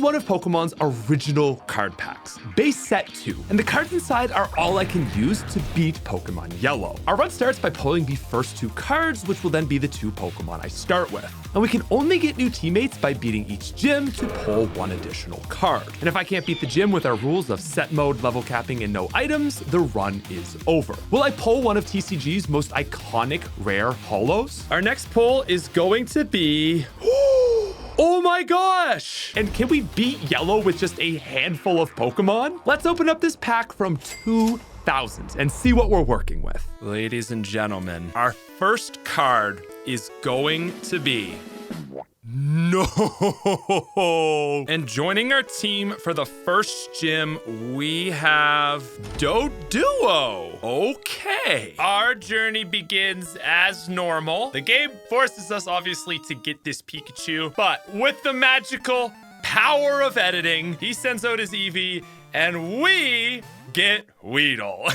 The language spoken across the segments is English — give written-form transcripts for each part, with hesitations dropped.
one of Pokemon's original card packs, base set 2, and the cards inside are all I can use to beat Pokemon Yellow. Our run starts by pulling the first 2 cards, which will then be the 2 Pokemon I start with. And we can only get new teammates by beating each gym to pull 1 additional card. And if I can't beat the gym with our rules of set mode, level capping, and no items, the run is over. Will I pull one of TCG's most iconic rare holos? Our next pull is going to be... Oh my gosh! And can we beat Yellow with just a handful of Pokemon? Let's open up this pack from 2000 and see what we're working with. Ladies and gentlemen, our first card is going to be... No! And joining our team for the first gym, we have Doduo. Okay. Our journey begins as normal. The game forces us, obviously, to get this Pikachu, but with the magical power of editing, he sends out his Eevee, and we get Weedle.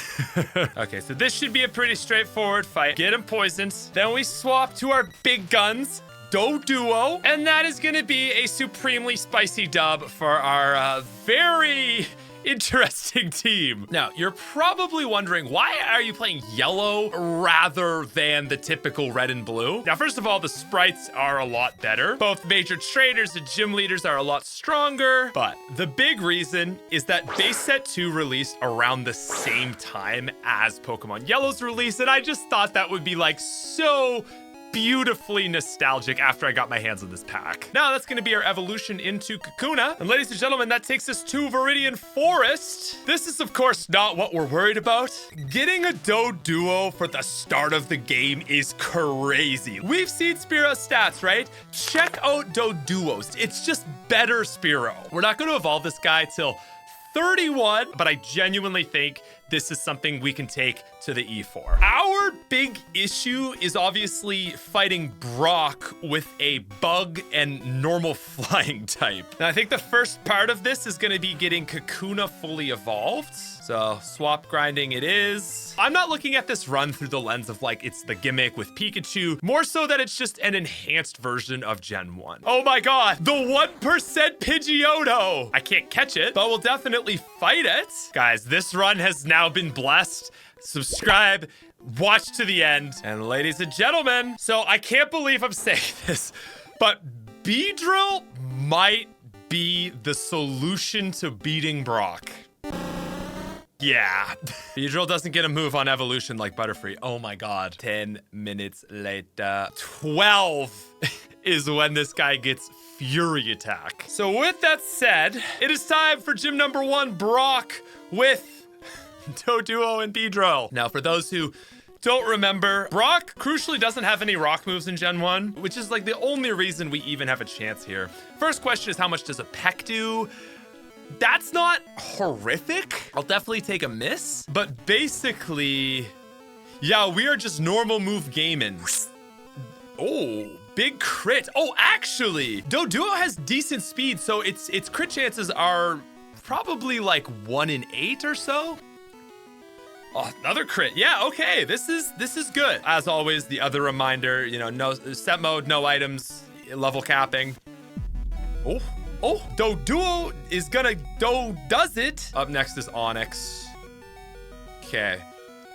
Okay, so this should be a pretty straightforward fight. Get him poisoned. Then we swap to our big guns, Doduo, and that is going to be a supremely spicy dub for our very interesting team. Now, you're probably wondering, why are you playing yellow rather than the typical red and blue? Now, first of all, the sprites are a lot better. Both major traders and gym leaders are a lot stronger, but the big reason is that base set 2 released around the same time as Pokemon Yellow's release, and I just thought that would be like so beautifully nostalgic after I got my hands on this pack. Now that's going to be our evolution into Kakuna. And ladies and gentlemen, that takes us to Viridian Forest. This is, of course, not what we're worried about. Getting a Doduo for the start of the game is crazy. We've seen Spearow stats, right? Check out Doduos. It's just better Spearow. We're not going to evolve this guy till 31, but I genuinely think this is something we can take to the E4. Our big issue is obviously fighting Brock with a bug and normal flying type. Now, I think the first part of this is going to be getting Kakuna fully evolved. So swap grinding it is. I'm not looking at this run through the lens of like it's the gimmick with Pikachu, more so that it's just an enhanced version of Gen 1. Oh my god, the 1% Pidgeotto! I can't catch it, but we'll definitely fight it. Guys, this run has now been blessed. Subscribe, watch to the end. And ladies and gentlemen, so I can't believe I'm saying this, but Beedrill might be the solution to beating Brock. Yeah. Beedrill doesn't get a move on evolution like Butterfree. Oh my god. 10 minutes later. 12 is when this guy gets Fury Attack. So with that said, it is time for gym number 1, Brock, with Doduo and Beedrill. Now, for those who don't remember, Brock crucially doesn't have any rock moves in Gen 1, which is like the only reason we even have a chance here. First question is, how much does a Peck do? That's not horrific. I'll definitely take a miss. But basically, yeah, we are just normal move gaming. Oh, big crit. Oh, actually, Doduo has decent speed, so its crit chances are probably like 1 in 8 or so. Oh, another crit. Yeah, okay, this is good. As always, the other reminder, you know, no set mode, no items, level capping. Oh, Doduo is gonna does it. Up next is Onyx. Okay.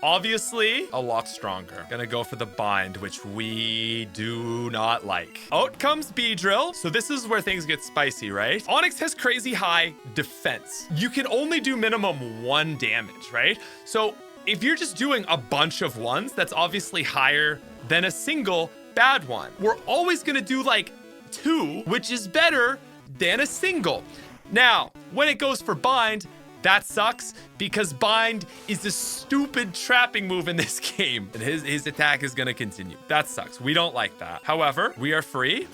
Obviously, a lot stronger. Gonna go for the bind, which we do not like. Out comes Beedrill. So this is where things get spicy, right? Onyx has crazy high defense. You can only do minimum 1 damage, right? So if you're just doing a bunch of ones, that's obviously higher than a single bad one. We're always gonna do like 2, which is better than a single. Now, when it goes for bind, that sucks because bind is a stupid trapping move in this game. And his attack is gonna continue. That sucks. We don't like that. However, we are free.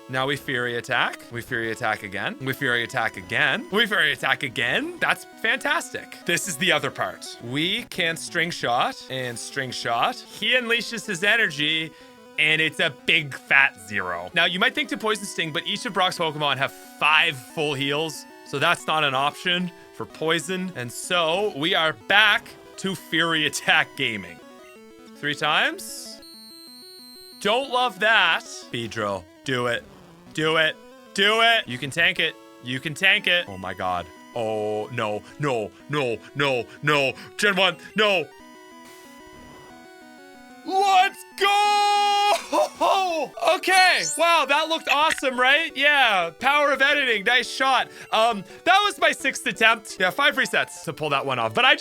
Now we Fury Attack. We Fury Attack again. We Fury Attack again. We Fury Attack again. That's fantastic. This is the other part. We can String Shot and String Shot. He unleashes his energy and it's a big fat 0. Now, you might think to Poison Sting, but each of Brock's Pokemon have 5 full heals, so that's not an option for Poison. And so we are back to Fury Attack gaming. 3 times. Don't love that. Beedrill, do it. Do it. Do it. You can tank it. You can tank it. Oh my God. Oh, no, no, no, no, no. Gen 1, no. Let's go! Okay, wow, that looked awesome, right? Yeah, power of editing, nice shot. That was my 6th attempt. Yeah, 5 resets to pull that one off. But I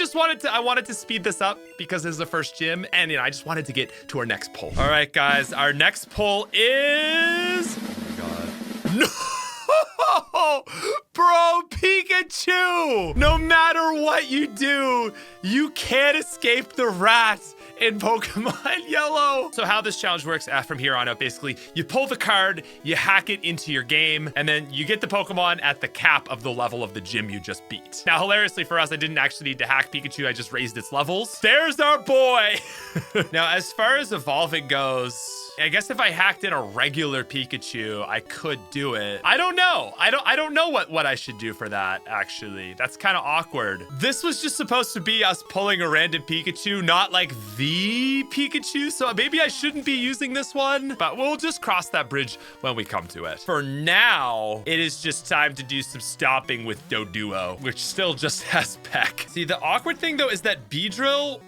wanted to speed this up because this is the first gym, and I just wanted to get to our next pull. All right, guys, our next pull is... Oh my God. No! Bro, Pikachu! No matter what you do, you can't escape the rat in Pokemon Yellow. So how this challenge works from here on out, basically, you pull the card, you hack it into your game, and then you get the Pokemon at the cap of the level of the gym you just beat. Now, hilariously for us, I didn't actually need to hack Pikachu, I just raised its levels. There's our boy! Now, as far as evolving goes, I guess if I hacked in a regular Pikachu, I could do it. I don't know. I don't know what I should do for that, actually. That's kind of awkward. This was just supposed to be us pulling a random Pikachu, not like the Pikachu. So maybe I shouldn't be using this one, but we'll just cross that bridge when we come to it. For now, it is just time to do some stopping with Doduo, which still just has Peck. See, the awkward thing though is that Beedrill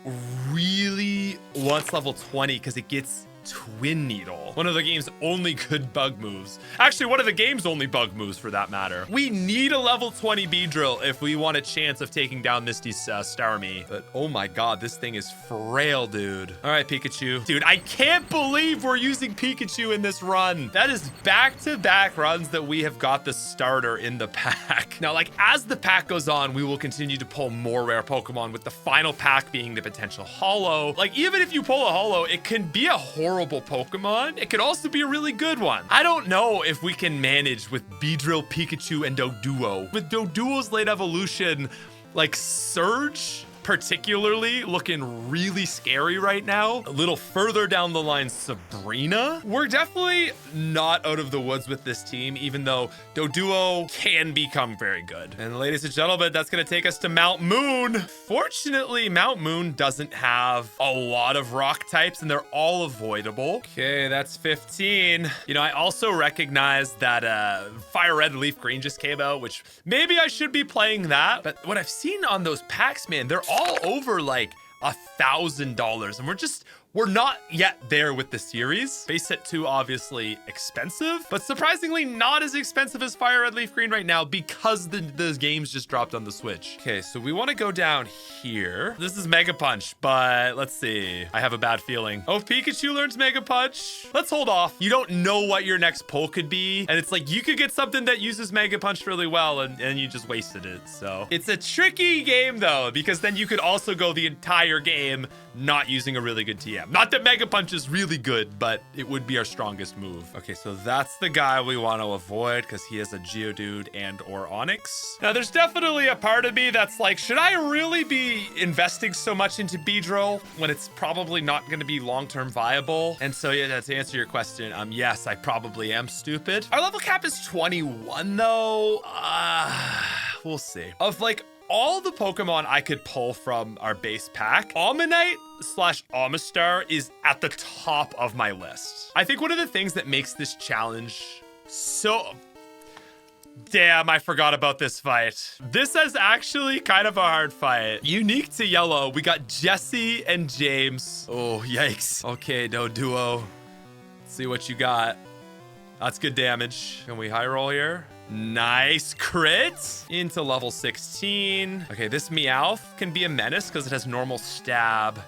really wants level 20 because it gets Twin Needle, one of the game's only good bug moves. Actually, one of the game's only bug moves for that matter. We need a level 20 Beedrill if we want a chance of taking down Misty's Starmie. But oh my God, this thing is frail, dude. All right, Pikachu. Dude, I can't believe we're using Pikachu in this run. That is back-to-back runs that we have got the starter in the pack. Now, like, as the pack goes on, we will continue to pull more rare Pokemon, with the final pack being the potential holo. Like, even if you pull a holo, it can be a horrible Pokemon. It could also be a really good one. I don't know if we can manage with Beedrill, Pikachu, and Doduo. With Doduo's late evolution, like Surge particularly looking really scary right now. A little further down the line, Sabrina. We're definitely not out of the woods with this team, even though Doduo can become very good. And ladies and gentlemen, that's gonna take us to Mount Moon. Fortunately, Mount Moon doesn't have a lot of rock types and they're all avoidable. Okay, that's 15. You know, I also recognize that Fire Red and Leaf Green just came out, which maybe I should be playing that. But what I've seen on those packs, man, they're all over like $1,000, and we're not yet there with the series. Base set 2 obviously expensive, but surprisingly not as expensive as Fire Red Leaf Green right now because the games just dropped on the Switch. Okay, so we want to go down here. This is Mega Punch, but let's see. I have a bad feeling. Oh, if Pikachu learns Mega Punch, let's hold off. You don't know what your next pull could be, and it's like you could get something that uses Mega Punch really well, and you just wasted it. So it's a tricky game though, because then you could also go the entire game not using a really good TM. Not that Mega Punch is really good, but it would be our strongest move. Okay, so that's the guy we want to avoid because he has a Geodude and or Onix. Now, there's definitely a part of me that's like, should I really be investing so much into Beedrill when it's probably not going to be long-term viable? And so, yeah, to answer your question, yes, I probably am stupid. Our level cap is 21, though. We'll see. Of like all the Pokemon I could pull from our base pack, Omanyte / Omastar is at the top of my list. I think one of the things that makes this challenge so... Damn, I forgot about this fight. This is actually kind of a hard fight. Unique to Yellow, we got Jesse and James. Oh, yikes. Okay, Doduo. Let's see what you got. That's good damage. Can we high roll here? Nice crit into level 16. Okay, this Meowth can be a menace because it has normal stab.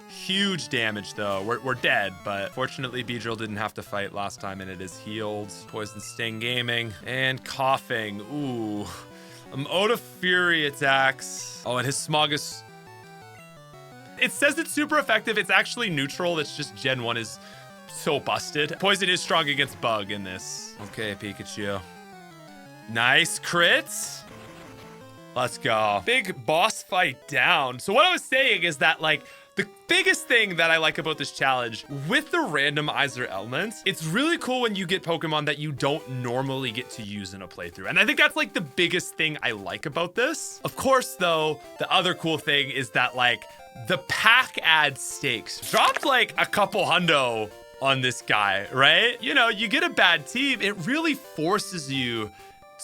Huge damage though. We're dead, but fortunately Beedrill didn't have to fight last time and it is healed. Poison Sting Gaming and Coughing. Ooh, I'm out of Fury attacks. Oh, and his Smogus. It says it's super effective. It's actually neutral. It's just Gen 1 is so busted. Poison is strong against Bug in this. Okay, Pikachu. Nice crits. Let's go. Big boss fight down. So what I was saying is that like the biggest thing that I like about this challenge with the randomizer elements, it's really cool when you get Pokemon that you don't normally get to use in a playthrough. And I think that's like the biggest thing I like about this. Of course, though, the other cool thing is that like the pack adds stakes. Dropped like a couple hundo on this guy, right? You know, you get a bad team, it really forces you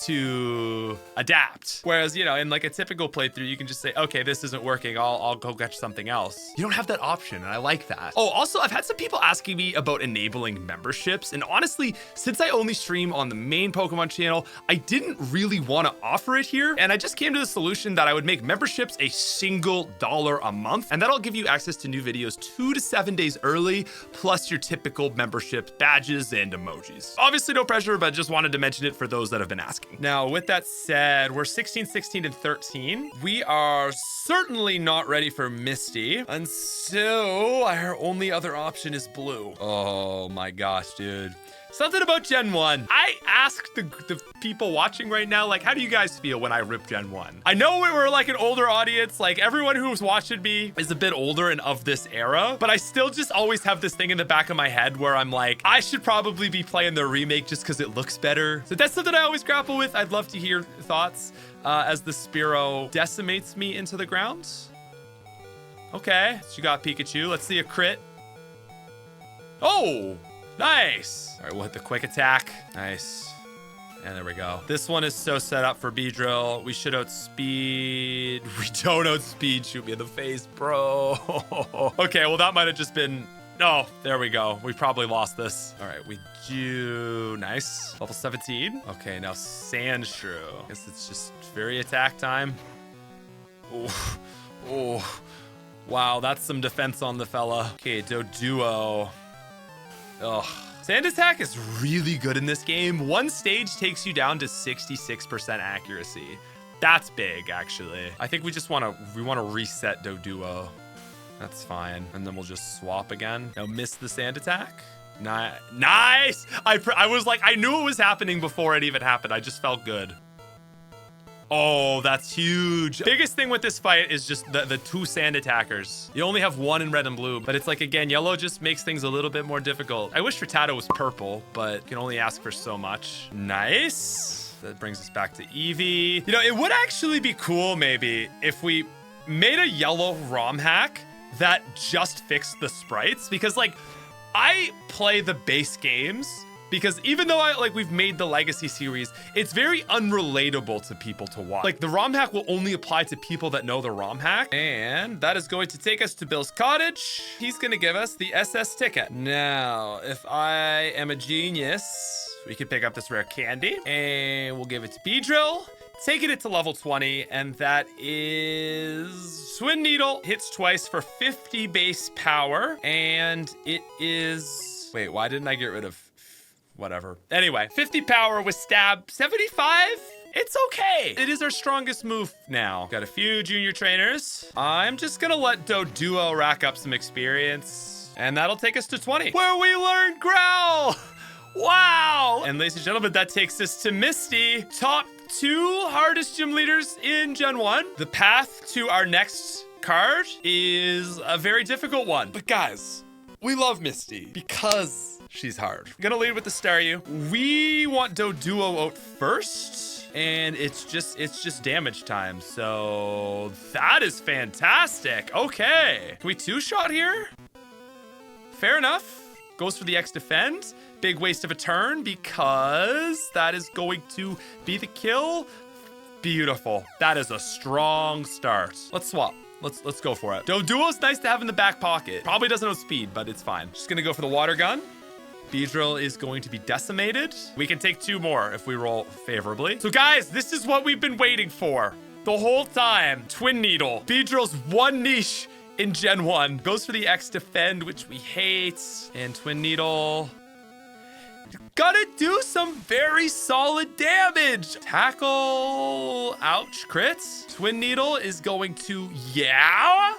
to adapt. Whereas, you know, in like a typical playthrough, you can just say, okay, this isn't working. I'll go catch something else. You don't have that option, and I like that. Oh, also, I've had some people asking me about enabling memberships. And honestly, since I only stream on the main Pokemon channel, I didn't really want to offer it here. And I just came to the solution that I would make memberships a single $1 a month. And that'll give you access to new videos 2 to 7 days early, plus your typical membership badges and emojis. Obviously, no pressure, but just wanted to mention it for those that have been asking. Now, with that said, we're 16, 16, and 13. We are certainly not ready for Misty. And so our only other option is blue. Oh my gosh, dude. Something about Gen 1. I asked the people watching right now, like, how do you guys feel when I rip Gen 1? I know we were like an older audience, like everyone who's watching me is a bit older and of this era, but I still just always have this thing in the back of my head where I'm like, I should probably be playing the remake just because it looks better. So that's something I always grapple with. I'd love to hear thoughts as the Spearow decimates me into the ground. Okay, she got Pikachu. Let's see a crit. Oh! Nice. All right, we'll hit the quick attack. Nice. And there we go. This one is so set up for B-Drill. We should outspeed. We don't outspeed. Shoot me in the face, bro. Okay, well, that might have just been... Oh, there we go. We probably lost this. All right, we do... Nice. Level 17. Okay, now Sandshrew. Guess it's just Fury attack time. Oh. Oh. Wow, that's some defense on the fella. Okay, Doduo. Ugh. Sand attack is really good in this game. One stage takes you down to 66% accuracy. That's big, actually. I think we just want to reset Doduo. That's fine. And then we'll just swap again. Now miss the sand attack. Nice. I was like, I knew it was happening before it even happened. I just felt good. Oh, that's huge. Biggest thing with this fight is just the two sand attackers. You only have one in red and blue, but it's like, again, yellow just makes things a little bit more difficult. I wish Rattata was purple, but you can only ask for so much. Nice. That brings us back to Eevee. You know, it would actually be cool maybe if we made a yellow ROM hack that just fixed the sprites, because like I play the base games because even though we've made the Legacy series, it's very unrelatable to people to watch. Like the ROM hack will only apply to people that know the ROM hack. And that is going to take us to Bill's cottage. He's going to give us the SS ticket. Now, if I am a genius, we can pick up this rare candy and we'll give it to B-Drill. Taking it to level 20, and that is Twin Needle. Hits twice for 50 base power, and it is... Wait, why didn't I get rid of... Whatever. Anyway, 50 power with stab, 75? It's okay. It is our strongest move now. Got a few junior trainers. I'm just gonna let Doduo rack up some experience, and that'll take us to 20, where we learn Growl. Wow. And ladies and gentlemen, that takes us to Misty. Top 2 hardest gym leaders in Gen 1. The path to our next card is a very difficult one. But guys, we love Misty because she's hard. I'm gonna lead with the Staryu. We want Doduo out first, and it's just damage time. So that is fantastic. Okay. Can we 2-shot here? Fair enough. Goes for the X defend. Big waste of a turn because that is going to be the kill. Beautiful. That is a strong start. Let's swap. Let's go for it. Doduo's nice to have in the back pocket. Probably doesn't outspeed, but it's fine. Just gonna go for the water gun. B-Drill is going to be decimated. We can take 2 more if we roll favorably. So guys, this is what we've been waiting for the whole time. Twin Needle. B-Drill's one niche in Gen 1. Goes for the X defend, which we hate. And Twin Needle... Gotta do some very solid damage. Tackle. Ouch. Crits. Twin Needle is going to... Yeah?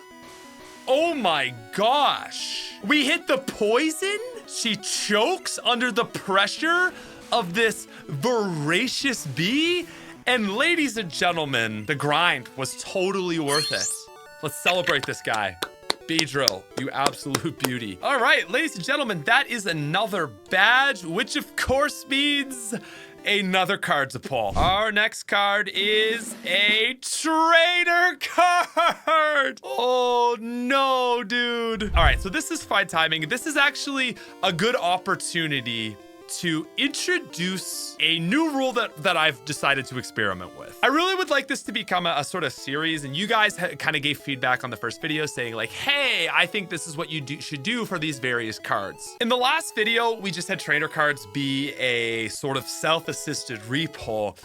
Oh my gosh. We hit the poison? She chokes under the pressure of this voracious bee? And ladies and gentlemen, the grind was totally worth it. Let's celebrate this guy. B-Drill, you absolute beauty. All right, ladies and gentlemen, that is another badge, which of course means another card to pull. Our next card is a trainer card. Oh no, dude. All right, so this is fine timing. This is actually a good opportunity to introduce a new rule that I've decided to experiment with. I really would like this to become a sort of series, and you guys kind of gave feedback on the first video saying like, hey, I think this is what you should do for these various cards. In the last video, we just had trainer cards be a sort of self-assisted repull.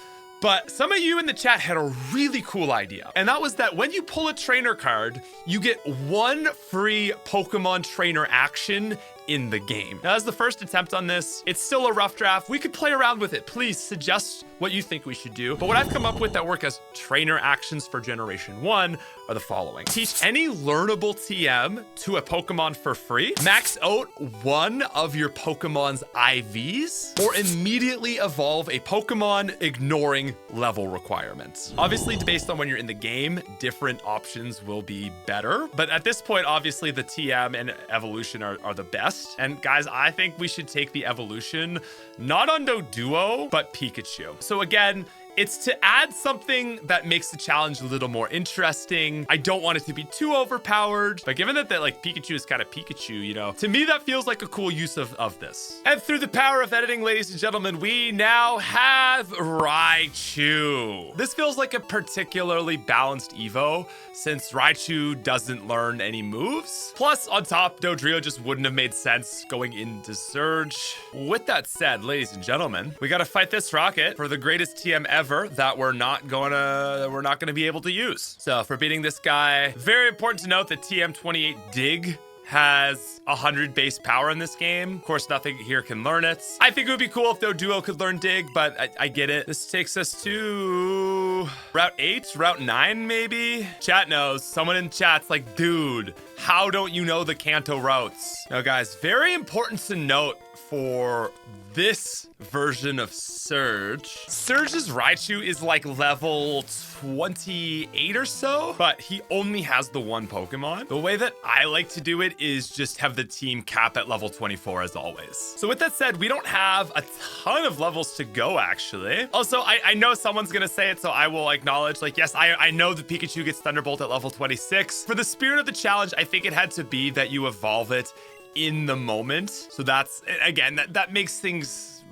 But some of you in the chat had a really cool idea. And that was that when you pull a trainer card, you get one free Pokemon trainer action in the game. Now, as the first attempt on this, it's still a rough draft. We could play around with it. Please suggest what you think we should do. But what I've come up with that work as trainer actions for Generation 1 are the following. Teach any learnable TM to a Pokemon for free. Max out one of your Pokemon's IVs, or immediately evolve a Pokemon ignoring level requirements. Obviously, based on when you're in the game, different options will be better. But at this point, obviously, the TM and evolution are the best. And guys, I think we should take the evolution, not on Doduo, but Pikachu. So again, it's to add something that makes the challenge a little more interesting. I don't want it to be too overpowered, but given that like Pikachu is kind of Pikachu, you know, to me that feels like a cool use of this. And through the power of editing, ladies and gentlemen, we now have Raichu. This feels like a particularly balanced Evo since Raichu doesn't learn any moves. Plus, on top, Dodrio just wouldn't have made sense going into Surge. With that said, ladies and gentlemen, we gotta fight this Rocket for the greatest TM ever that we're not gonna be able to use. So for beating this guy, very important to note that TM28 Dig has 100 base power in this game. Of course, nothing here can learn it. I think it would be cool if Doduo could learn Dig, but I get it. This takes us to Route 8, Route 9, maybe? Chat knows. Someone in chat's like, dude, how don't you know the Kanto routes? Now, guys, very important to note for this version of Surge. Surge's Raichu is like level 28 or so, but he only has the one Pokemon. The way that I like to do it is just have the team cap at level 24 as always. So with that said, we don't have a ton of levels to go actually. Also, I know someone's gonna say it, so I will acknowledge like, yes, I know that Pikachu gets Thunderbolt at level 26. For the spirit of the challenge, I think it had to be that you evolve it in the moment. So that's, again, that makes things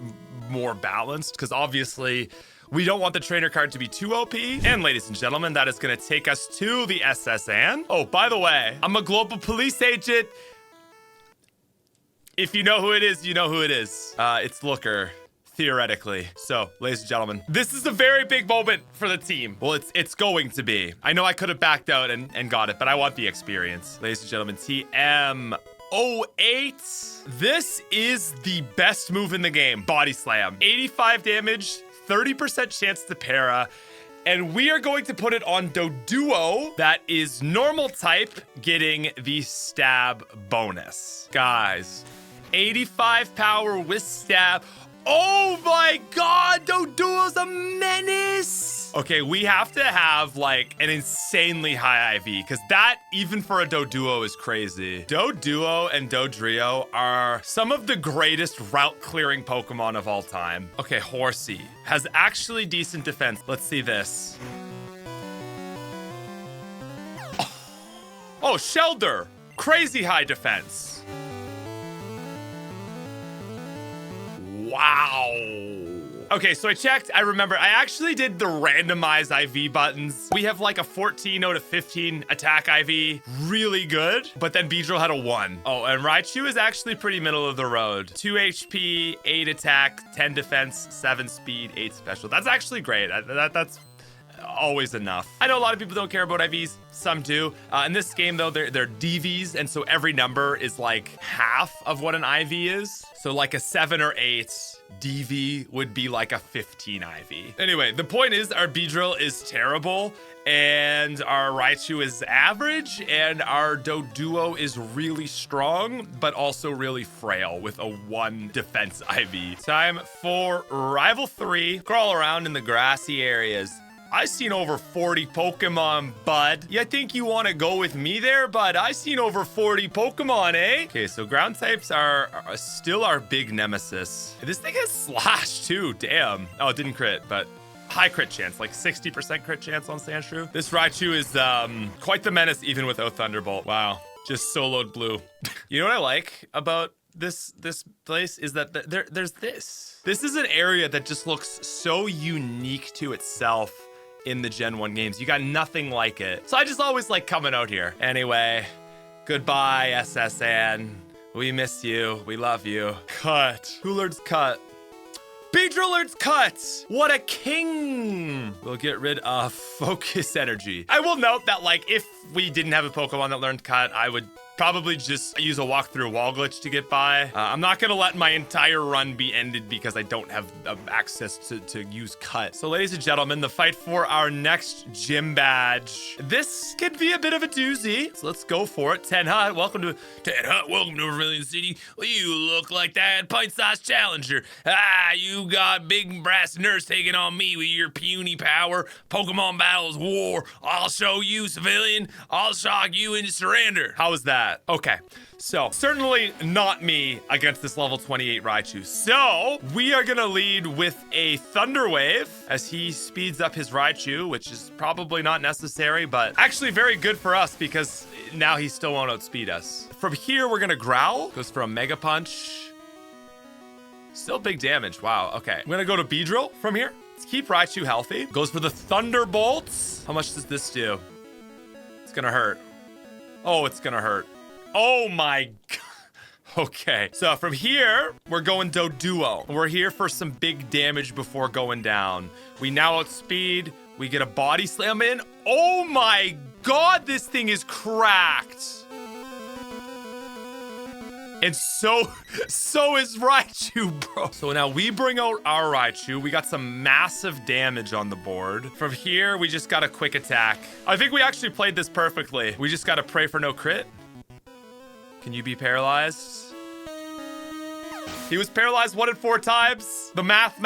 more balanced because obviously we don't want the trainer card to be too OP. And ladies and gentlemen, that is gonna take us to the SSN. Oh, by the way, I'm a global police agent. If you know who it is, you know who it is. It's Looker. Theoretically. So, ladies and gentlemen, this is a very big moment for the team. Well, it's going to be. I know I could have backed out and got it, but I want the experience. Ladies and gentlemen, TM08. This is the best move in the game. Body Slam. 85 damage, 30% chance to para. And we are going to put it on Doduo. That is normal type, getting the stab bonus. Guys, 85 power with stab. Oh my god, Doduo's a menace! Okay, we have to have like an insanely high IV because that, even for a Doduo, is crazy. Doduo and Dodrio are some of the greatest route clearing Pokemon of all time. Okay, Horsey has actually decent defense. Let's see this. Oh, Shelder, crazy high defense. Wow. Okay, so I checked. I remember I actually did the randomized IV buttons. We have like a 14 out of 15 attack IV. Really good. But then Beedrill had a 1. Oh, and Raichu is actually pretty middle of the road. 2 HP, 8 attack, 10 defense, 7 speed, 8 special. That's actually great. That's always enough. I know a lot of people don't care about IVs. Some do. In this game, though, they're DVs, and so every number is like half of what an IV is. So like a 7 or 8 DV would be like a 15 IV. Anyway, the point is our Beedrill is terrible, and our Raichu is average, and our Doduo is really strong, but also really frail with a 1 defense IV. Time for Rival 3. Crawl around in the grassy areas. I seen over 40 Pokemon, bud. You think you want to go with me there, bud? I seen over 40 Pokemon, eh? Okay, so ground types are still our big nemesis. This thing has Slash too, damn. Oh, it didn't crit, but high crit chance, like 60% crit chance on Sandshrew. This Raichu is quite the menace even without Thunderbolt. Wow, just soloed blue. You know what I like about this place is that there's this. This is an area that just looks so unique to itself in the Gen 1 games. You got nothing like it. So I just always like coming out here. Anyway, goodbye, SSN. We miss you. We love you. Cut. Who learns cut? Beedrill learns cut. What a king. We'll get rid of focus energy. I will note that, like, if we didn't have a Pokemon that learned cut, I would probably just use a walk-through wall glitch to get by. I'm not gonna let my entire run be ended because I don't have access to use cut. So ladies and gentlemen, the fight for our next gym badge. This could be a bit of a doozy. So let's go for it. Ten Hut, welcome to Vermilion City. Well, you look like that pint-sized challenger. You got big brass nerves taking on me with your puny power. Pokemon battles war. I'll show you, civilian. I'll shock you into surrender. How was that? Okay, so certainly not me against this level 28 Raichu. So we are gonna lead with a Thunder Wave as he speeds up his Raichu, which is probably not necessary, but actually very good for us because now he still won't outspeed us. From here, we're gonna Growl. Goes for a Mega Punch. Still big damage, wow, okay. I'm gonna go to Beedrill from here. Let's keep Raichu healthy. Goes for the Thunderbolts. How much does this do? It's gonna hurt. Oh, it's gonna hurt. Oh my God. Okay, so from here, we're going Doduo. We're here for some big damage before going down. We now outspeed. We get a Body Slam in. Oh my God, this thing is cracked. And so is Raichu, bro. So now we bring out our Raichu. We got some massive damage on the board. From here, we just got a quick attack. I think we actually played this perfectly. We just got to pray for no crit. Can you be paralyzed? He was paralyzed 1 in 4 times. The math.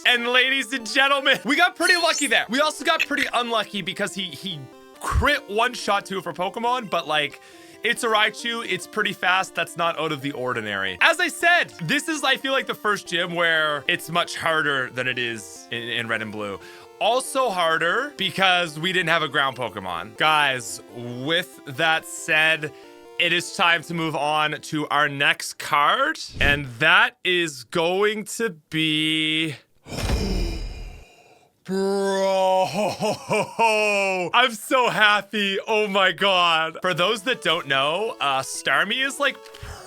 And ladies and gentlemen, we got pretty lucky there. We also got pretty unlucky because he crit one-shot to it for Pokemon, but like, it's a Raichu, it's pretty fast, that's not out of the ordinary. As I said, this is, I feel like, the first gym where it's much harder than it is in Red and Blue. Also harder because we didn't have a ground Pokemon. Guys, with that said, it is time to move on to our next card, and that is going to be... Bro, I'm so happy. Oh my God. For those that don't know, Starmie is like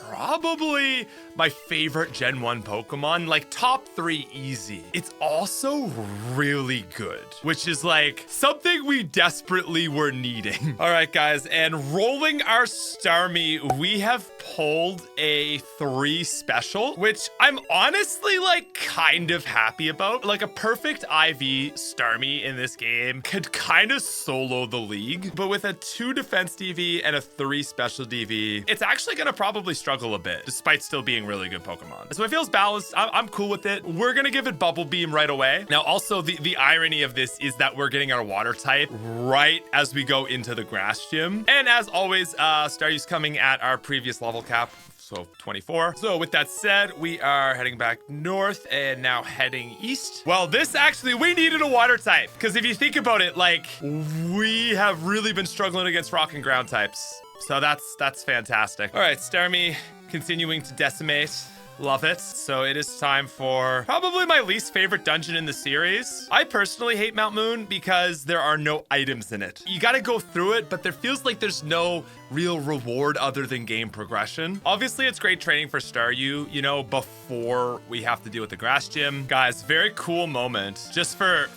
probably my favorite Gen 1 Pokemon, like top 3 easy. It's also really good, which is like something we desperately were needing. All right, guys, and rolling our Starmie, we have pulled a 3 special, which I'm honestly like kind of happy about. Like a perfect IV Starmie in this game could kind of solo the league, but with a 2 defense DV and a 3 special DV, it's actually gonna probably struggle a bit, despite still being really good Pokemon. So it feels balanced. I'm cool with it. We're gonna give it Bubble Beam right away. Now, also the irony of this is that we're getting our water type right as we go into the grass gym. And as always, Staryu's coming at our previous level cap, so 24. So with that said, we are heading back north and now heading east. Well, this actually, we needed a water type because if you think about it, like we have really been struggling against rock and ground types. So that's fantastic. All right, Starmie continuing to decimate. Love it. So it is time for probably my least favorite dungeon in the series. I personally hate Mount Moon because there are no items in it. You got to go through it, but there feels like there's no real reward other than game progression. Obviously, it's great training for Staryu, you know, before we have to deal with the grass gym. Guys, very cool moment just for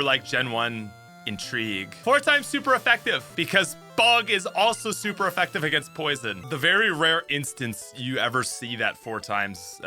like Gen 1 intrigue. 4 times super effective because Bug is also super effective against poison. The very rare instance you ever see that 4 times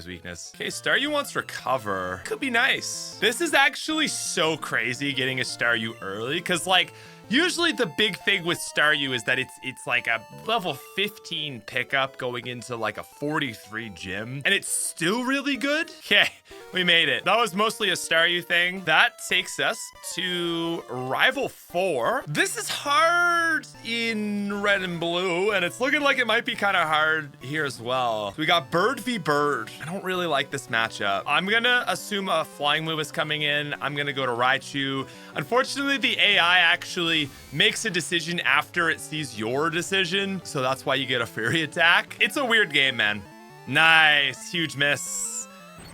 weakness. Okay, Staryu wants recover. Could be nice. This is actually so crazy getting a Staryu early because like usually the big thing with Staryu is that it's like a level 15 pickup going into like a 43 gym, and it's still really good. Okay, we made it. That was mostly a Staryu thing. That takes us to Rival 4. This is hard in Red and Blue, and it's looking like it might be kind of hard here as well. We got Bird v Bird. I don't really like this matchup. I'm gonna assume a flying move is coming in. I'm gonna go to Raichu. Unfortunately, the AI actually actually makes a decision after it sees your decision. So that's why you get a fairy attack. It's a weird game, man. Nice, huge miss.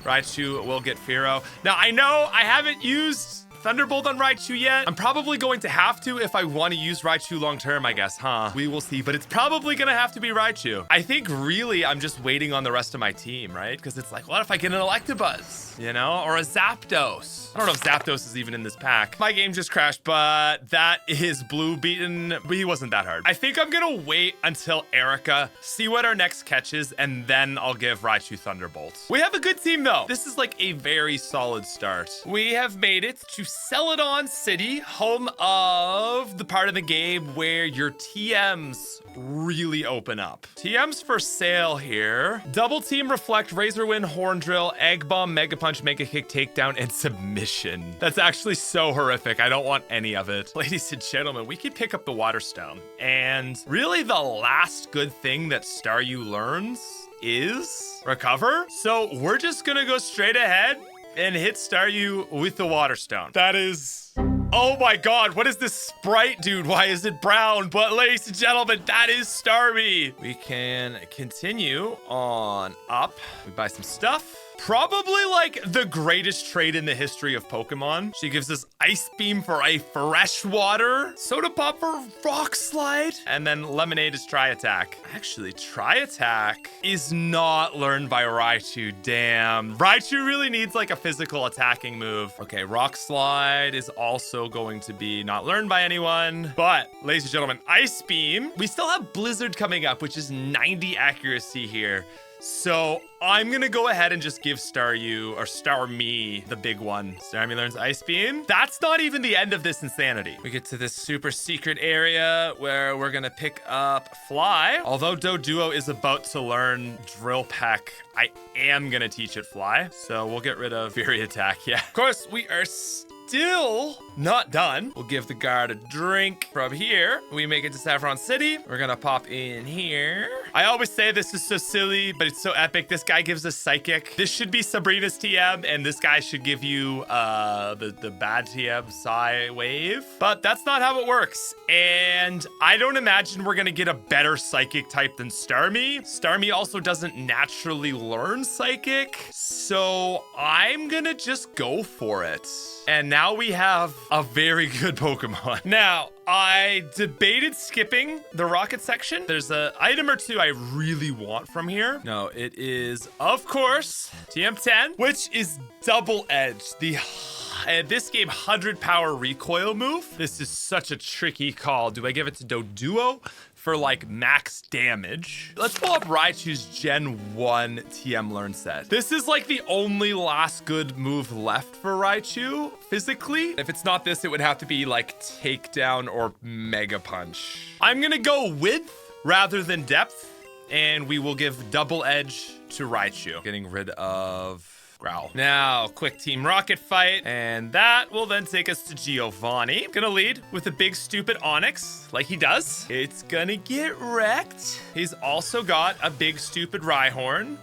Raichu will get Fearow. Now, I know I haven't used Thunderbolt on Raichu yet. I'm probably going to have to if I want to use Raichu long term, I guess, huh? We will see, but it's probably gonna have to be Raichu. I think really I'm just waiting on the rest of my team, right? Because it's like, what if I get an Electabuzz, you know? Or a Zapdos. I don't know if Zapdos is even in this pack. My game just crashed, but that is blue beaten. He wasn't that hard. I think I'm gonna wait until Erika, see what our next catch is, and then I'll give Raichu Thunderbolt. We have a good team though. This is like a very solid start. We have made it to Celadon City, home of the part of the game where your TMs really open up. TMs for sale here. Double Team, Reflect, Razor Wind, Horn Drill, Egg Bomb, Mega Punch, Mega Kick, Takedown, and Submission. That's actually so horrific. I don't want any of it. Ladies and gentlemen, we could pick up the Water Stone. And really the last good thing that Staryu learns is Recover. So we're just gonna go straight ahead and hit Staryu with the Water Stone. That is... oh my god, what is this sprite, dude? Why is it brown? But ladies and gentlemen, that is Starmie. We can continue on up. We buy some stuff. Probably like the greatest trade in the history of Pokemon. She gives us Ice Beam for a fresh water, Soda Pop for Rock Slide, and then Lemonade is Tri Attack. Actually, Tri Attack is not learned by Raichu. Damn. Raichu really needs like a physical attacking move. Okay, Rock Slide is also going to be not learned by anyone. But, ladies and gentlemen, Ice Beam. We still have Blizzard coming up, which is 90 accuracy here. So I'm gonna go ahead and just give Staryu or Starmie the big one. Starmie learns Ice Beam. That's not even the end of this insanity. We get to this super secret area where we're gonna pick up Fly. Although Doduo is about to learn Drill Peck, I am gonna teach it Fly. So we'll get rid of Fury Attack. Yeah. Of course, we are still not done. We'll give the guard a drink from here. We make it to Saffron City. We're gonna pop in here. I always say this is so silly, but it's so epic. This guy gives us Psychic. This should be Sabrina's TM, and this guy should give you the bad TM Psy Wave. But that's not how it works. And I don't imagine we're gonna get a better Psychic type than Starmie. Starmie also doesn't naturally learn Psychic. So I'm gonna just go for it. And now we have a very good Pokemon. Now, I debated skipping the rocket section. There's an item or two I really want from here. No, it is, of course, TM10, which is Double Edge. This game, 100 power recoil move. This is such a tricky call. Do I give it to Doduo for like max damage? Let's pull up Raichu's Gen 1 TM Learn set. This is like the only last good move left for Raichu physically. If it's not this, it would have to be like Takedown or Mega Punch. I'm gonna go width rather than depth, and we will give Double Edge to Raichu. Getting rid of Growl. Now, quick Team Rocket fight, and that will then take us to Giovanni. Gonna lead with a big stupid Onix, like he does. It's gonna get wrecked. He's also got a big stupid Rhyhorn.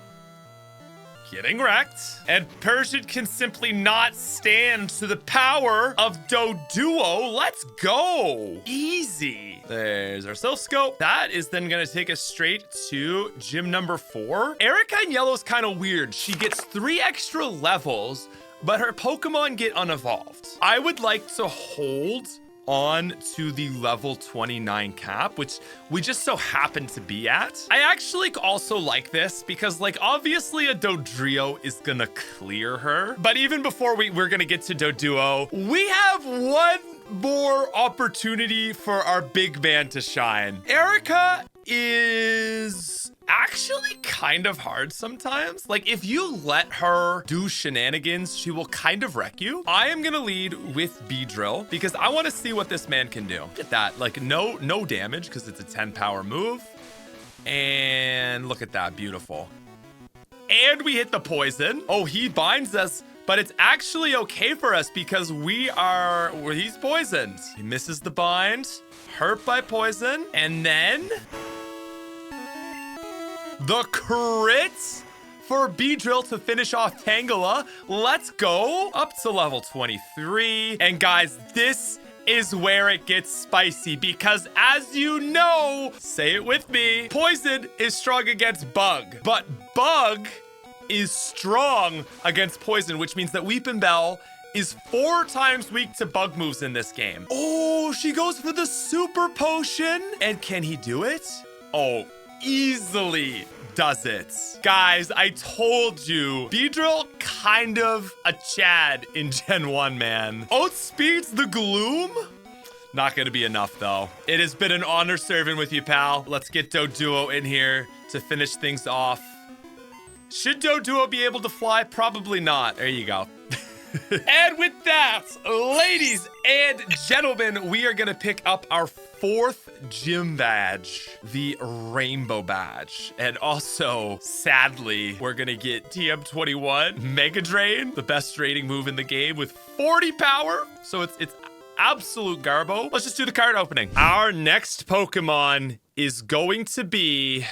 Getting wrecked. And Persian can simply not stand to the power of Doduo. Let's go. Easy. There's our Silph Scope. That is then going to take us straight to gym number 4. Erika in yellow is kind of weird. She gets 3 extra levels, but her Pokemon get unevolved. I would like to hold on to the level 29 cap, which we just so happen to be at. I actually also like this because, like, obviously a Dodrio is gonna clear her, but even before we're gonna get to Doduo, we have one more opportunity for our big man to shine. Erika is actually kind of hard sometimes. Like, if you let her do shenanigans, she will kind of wreck you. I am gonna lead with Beedrill because I want to see what this man can do. Look at that, like no damage because it's a 10 power move. And look at that, beautiful. And we hit the poison. Oh, he binds us, but it's actually okay for us because he's poisoned. He misses the bind, hurt by poison, and then the crit for Beedrill to finish off Tangela. Let's go up to level 23. And guys, this is where it gets spicy because as you know, say it with me, poison is strong against bug, but bug is strong against poison, which means that Weepin' Bell is 4 times weak to bug moves in this game. Oh, she goes for the super potion. And can he do it? Oh, easily does it. Guys, I told you, Beedrill kind of a Chad in Gen 1, man. Outspeeds the Gloom? Not gonna be enough though. It has been an honor serving with you, pal. Let's get Doduo in here to finish things off. Should Doduo be able to fly? Probably not. There you go. And with that, ladies and gentlemen, we are gonna pick up our 4th gym badge, the Rainbow Badge. And also, sadly, we're gonna get TM21 Mega Drain, the best draining move in the game with 40 power. So it's absolute garbo. Let's just do the card opening. Our next Pokemon is going to be...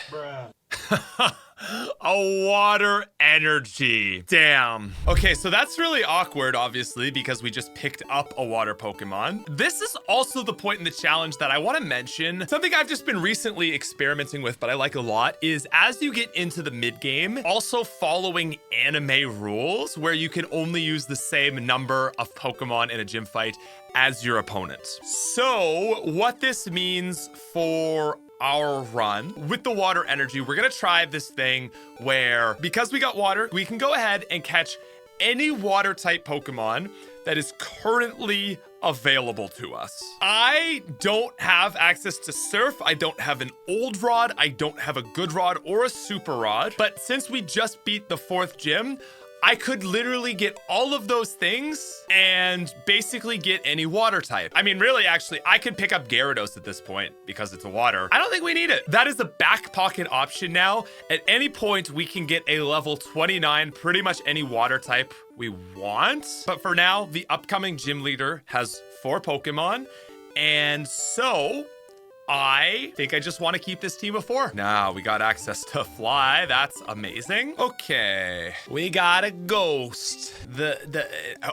a water energy. Damn. Okay, so that's really awkward, obviously, because we just picked up a water Pokemon. This is also the point in the challenge that I want to mention. Something I've just been recently experimenting with, but I like a lot, is as you get into the mid-game, also following anime rules where you can only use the same number of Pokemon in a gym fight as your opponent. So what this means for our run with the water energy, we're gonna try this thing where, because we got water, we can go ahead and catch any water type Pokemon that is currently available to us. I don't have access to Surf. I don't have an old rod. I don't have a good rod or a super rod. But since we just beat the 4th gym, I could literally get all of those things and basically get any water type. I mean, really, actually, I could pick up Gyarados at this point because it's a water. I don't think we need it. That is a back pocket option now. At any point, we can get a level 29, pretty much any water type we want. But for now, the upcoming gym leader has 4 Pokemon. And so I think I just want to keep this team of 4. Now we got access to fly. That's amazing. Okay, we got a ghost.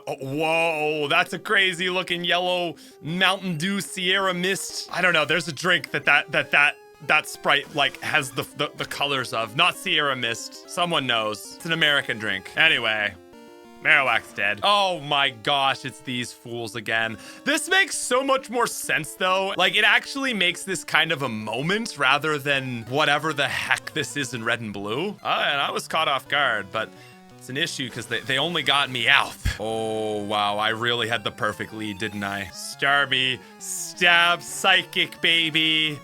Whoa, that's a crazy looking yellow Mountain Dew Sierra Mist. I don't know. There's a drink that Sprite like has the colors of, not Sierra Mist. Someone knows. It's an American drink. Anyway. Marowak's dead. Oh my gosh, it's these fools again. This makes so much more sense though. Like, it actually makes this kind of a moment rather than whatever the heck this is in red and blue. And I was caught off guard, but it's an issue because they only got me out. Oh wow, I really had the perfect lead, didn't I? Starmie, stab, psychic, baby.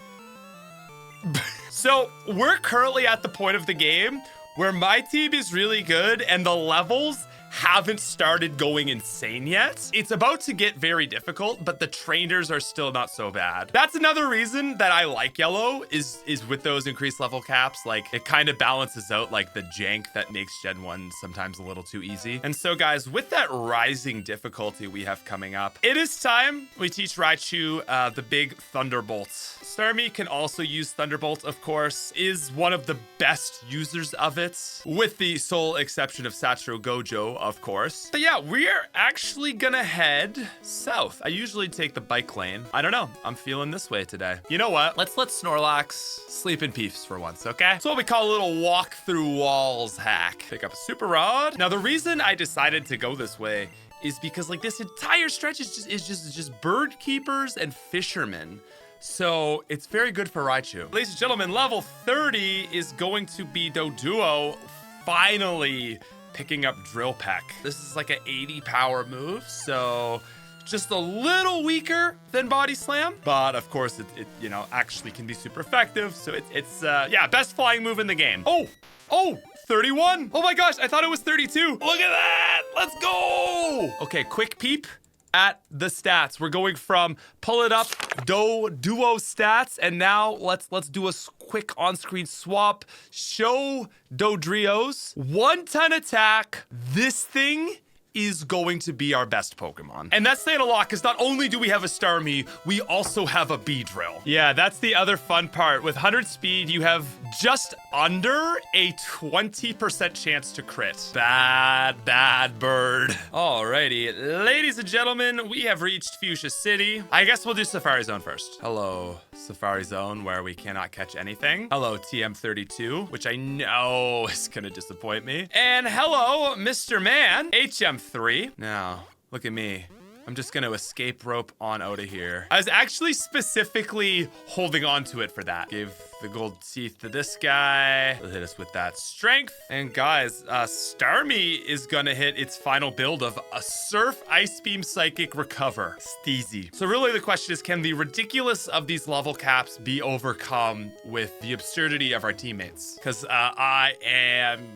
So we're currently at the point of the game where my team is really good and the levels haven't started going insane yet. It's about to get very difficult, but the trainers are still not so bad. That's another reason that I like yellow is with those increased level caps. Like, it kind of balances out like the jank that makes Gen 1 sometimes a little too easy. And so guys, with that rising difficulty we have coming up, it is time we teach Raichu the big Thunderbolt. Starmie can also use Thunderbolt, of course, is one of the best users of it, with the sole exception of Satoru Gojo, of course. But yeah, we're actually gonna head south. I usually take the bike lane. I don't know, I'm feeling this way today. You know what? Let's let Snorlax sleep in peace for once, okay? It's what we call a little walk through walls hack. Pick up a super rod. Now, the reason I decided to go this way is because like this entire stretch is just bird keepers and fishermen. So it's very good for Raichu. Ladies and gentlemen, level 30 is going to be Doduo finally picking up Drill Peck. This is like an 80 power move, so just a little weaker than Body Slam, but of course it you know, actually can be super effective. So it's yeah, best flying move in the game. Oh, 31. Oh my gosh, I thought it was 32. Look at that, let's go. Okay, quick peep at the stats. We're going from pull it up duo stats, and now let's do a quick on-screen swap. Show Dodrio's 1-ton attack. This thing is going to be our best Pokemon. And that's saying a lot, because not only do we have a Starmie, we also have a Beedrill. Yeah, that's the other fun part. With 100 speed, you have just under a 20% chance to crit. Bad bird. Alrighty, ladies and gentlemen, we have reached Fuchsia City. I guess we'll do Safari Zone first. Hello, Safari Zone, where we cannot catch anything. Hello, TM32, which I know is gonna disappoint me. And hello, Mr. Man, HM3. Now, look at me. I'm just gonna escape rope on out of here. I was actually specifically holding on to it for that. Give the gold teeth to this guy. He'll hit us with that strength. And guys, Starmie is gonna hit its final build of a Surf, Ice Beam, Psychic, Recover. Steezy. So really the question is, can the ridiculous of these level caps be overcome with the absurdity of our teammates? Because I am...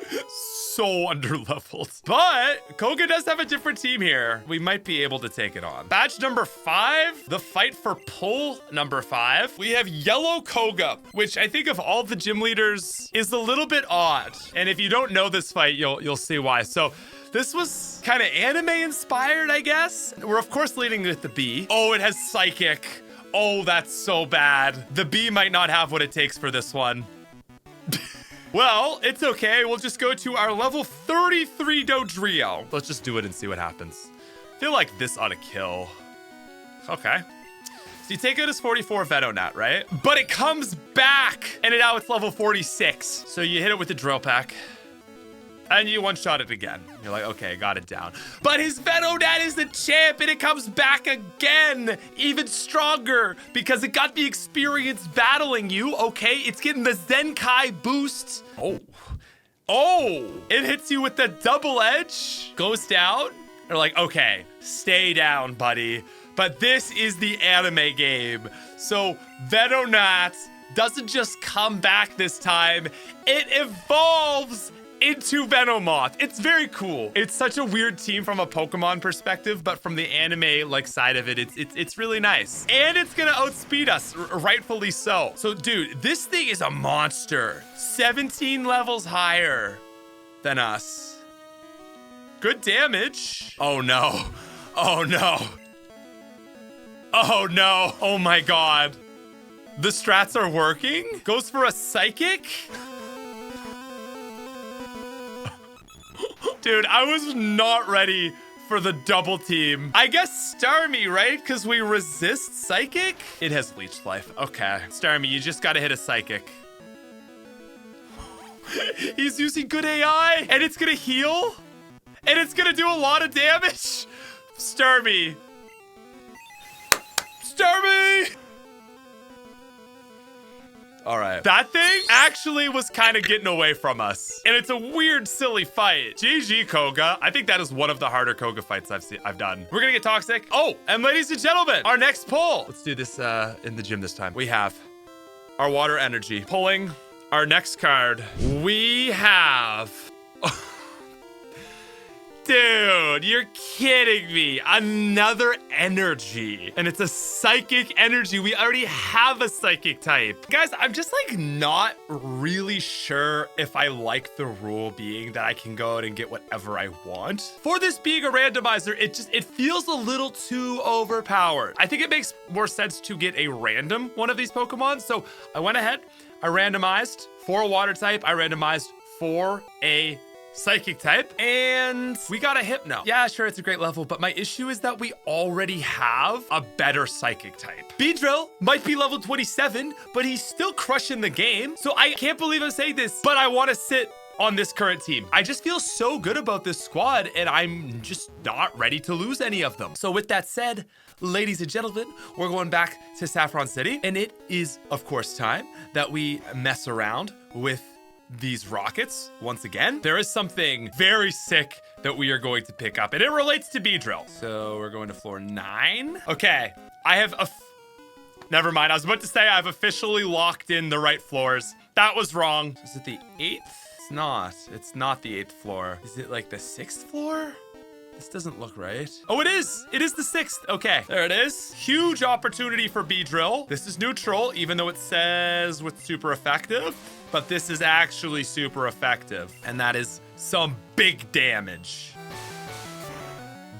so underleveled. But Koga does have a different team here. We might be able to take it on. Badge number 5, the fight for pull number 5. We have yellow Koga, which I think of all the gym leaders is a little bit odd. And if you don't know this fight, you'll see why. So this was kind of anime inspired, I guess. We're of course leading with the B. Oh, it has Psychic. Oh, that's so bad. The B might not have what it takes for this one. Well, it's okay. We'll just go to our level 33 Dodrio. Let's just do it and see what happens. I feel like this ought to kill. Okay. So you take out his 44 Venonat, right? But it comes back, and now it's level 46. So you hit it with the drill pack, and you one-shot it again. You're like, okay, got it down. But his Venonat is the champ, and it comes back again, even stronger, because it got the experience battling you, okay? It's getting the Zenkai boost. Oh, it hits you with the double edge, goes down. They're like, okay, stay down, buddy. But this is the anime game. So Venonat doesn't just come back this time, it evolves into Venomoth. It's very cool. It's such a weird team from a Pokemon perspective, but from the anime like side of it, it's really nice. And it's gonna outspeed us, rightfully so. So dude, this thing is a monster. 17 levels higher than us. Good damage. Oh no. Oh no. Oh no. Oh my god. The strats are working? Goes for a Psychic? Dude, I was not ready for the double team. I guess Starmie, right? Because we resist Psychic? It has Leech Life. Okay. Starmie, you just gotta hit a Psychic. He's using good AI, and it's gonna heal, and it's gonna do a lot of damage. Starmie. Starmie! All right. That thing actually was kind of getting away from us. And it's a weird, silly fight. GG, Koga. I think that is one of the harder Koga fights I've done. We're gonna get toxic. Oh, and ladies and gentlemen, our next pull. Let's do this in the gym this time. We have our water energy. Pulling our next card. We have... Dude, you're kidding me. Another energy. And it's a psychic energy. We already have a psychic type. Guys, I'm just like not really sure if I like the rule being that I can go out and get whatever I want. For this being a randomizer, it feels a little too overpowered. I think it makes more sense to get a random one of these Pokemon. So I went ahead, I randomized for a water type. I randomized for a psychic type, and we got a Hypno. Yeah, sure, it's a great level, but my issue is that we already have a better psychic type. Beedrill might be level 27, but he's still crushing the game. So I can't believe I'm saying this, but I want to sit on this current team. I just feel so good about this squad, and I'm just not ready to lose any of them. So with that said, ladies and gentlemen, we're going back to Saffron City, and it is, of course, time that we mess around with these rockets once again. There is something very sick that we are going to pick up, and it relates to Beedrill. So we're going to floor 9. Okay, I have never mind. I was about to say I've officially locked in the right floors. That was wrong. Is it the 8th? It's not. It's not the 8th floor. Is it like the 6th floor? This doesn't look right. Oh, it is. It is the 6th. Okay, there it is. Huge opportunity for Beedrill. This is neutral, even though it says with super effective. But this is actually super effective. And that is some big damage.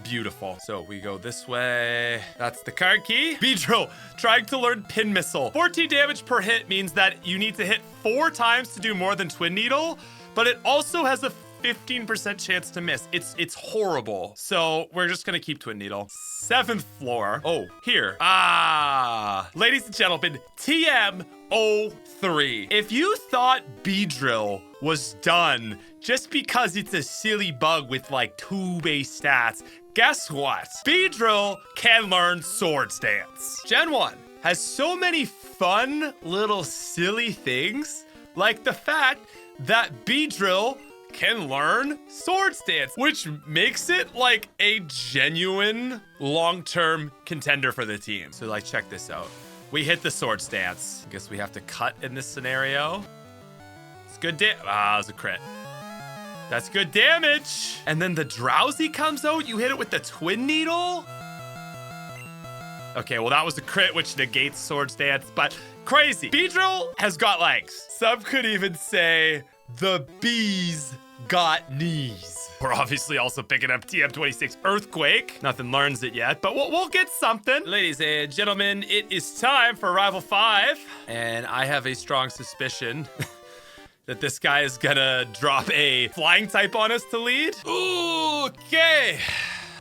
Beautiful. So we go this way. That's the card key. Beedrill trying to learn Pin Missile. 14 damage per hit means that you need to hit 4 times to do more than Twin Needle, but it also has a 15% chance to miss. It's horrible. So we're just gonna keep Twin Needle. 7th floor. Oh, here. Ladies and gentlemen, TM03. If you thought Beedrill was done just because it's a silly bug with like 2 base stats, guess what? Beedrill can learn Swords Dance. Gen 1 has so many fun little silly things, like the fact that Beedrill can learn Swords Dance, which makes it like a genuine long-term contender for the team. So like, check this out. We hit the Swords Dance. I guess we have to cut in this scenario. It's good it was a crit. That's good damage. And then the Drowsy comes out. You hit it with the Twin Needle. Okay, well that was a crit, which negates Swords Dance, but crazy. Beedrill has got legs. Some could even say the bees got knees. We're obviously also picking up TM26 Earthquake. Nothing learns it yet, but we'll get something. Ladies and gentlemen, it is time for Rival 5. And I have a strong suspicion that this guy is gonna drop a flying type on us to lead. Ooh, okay.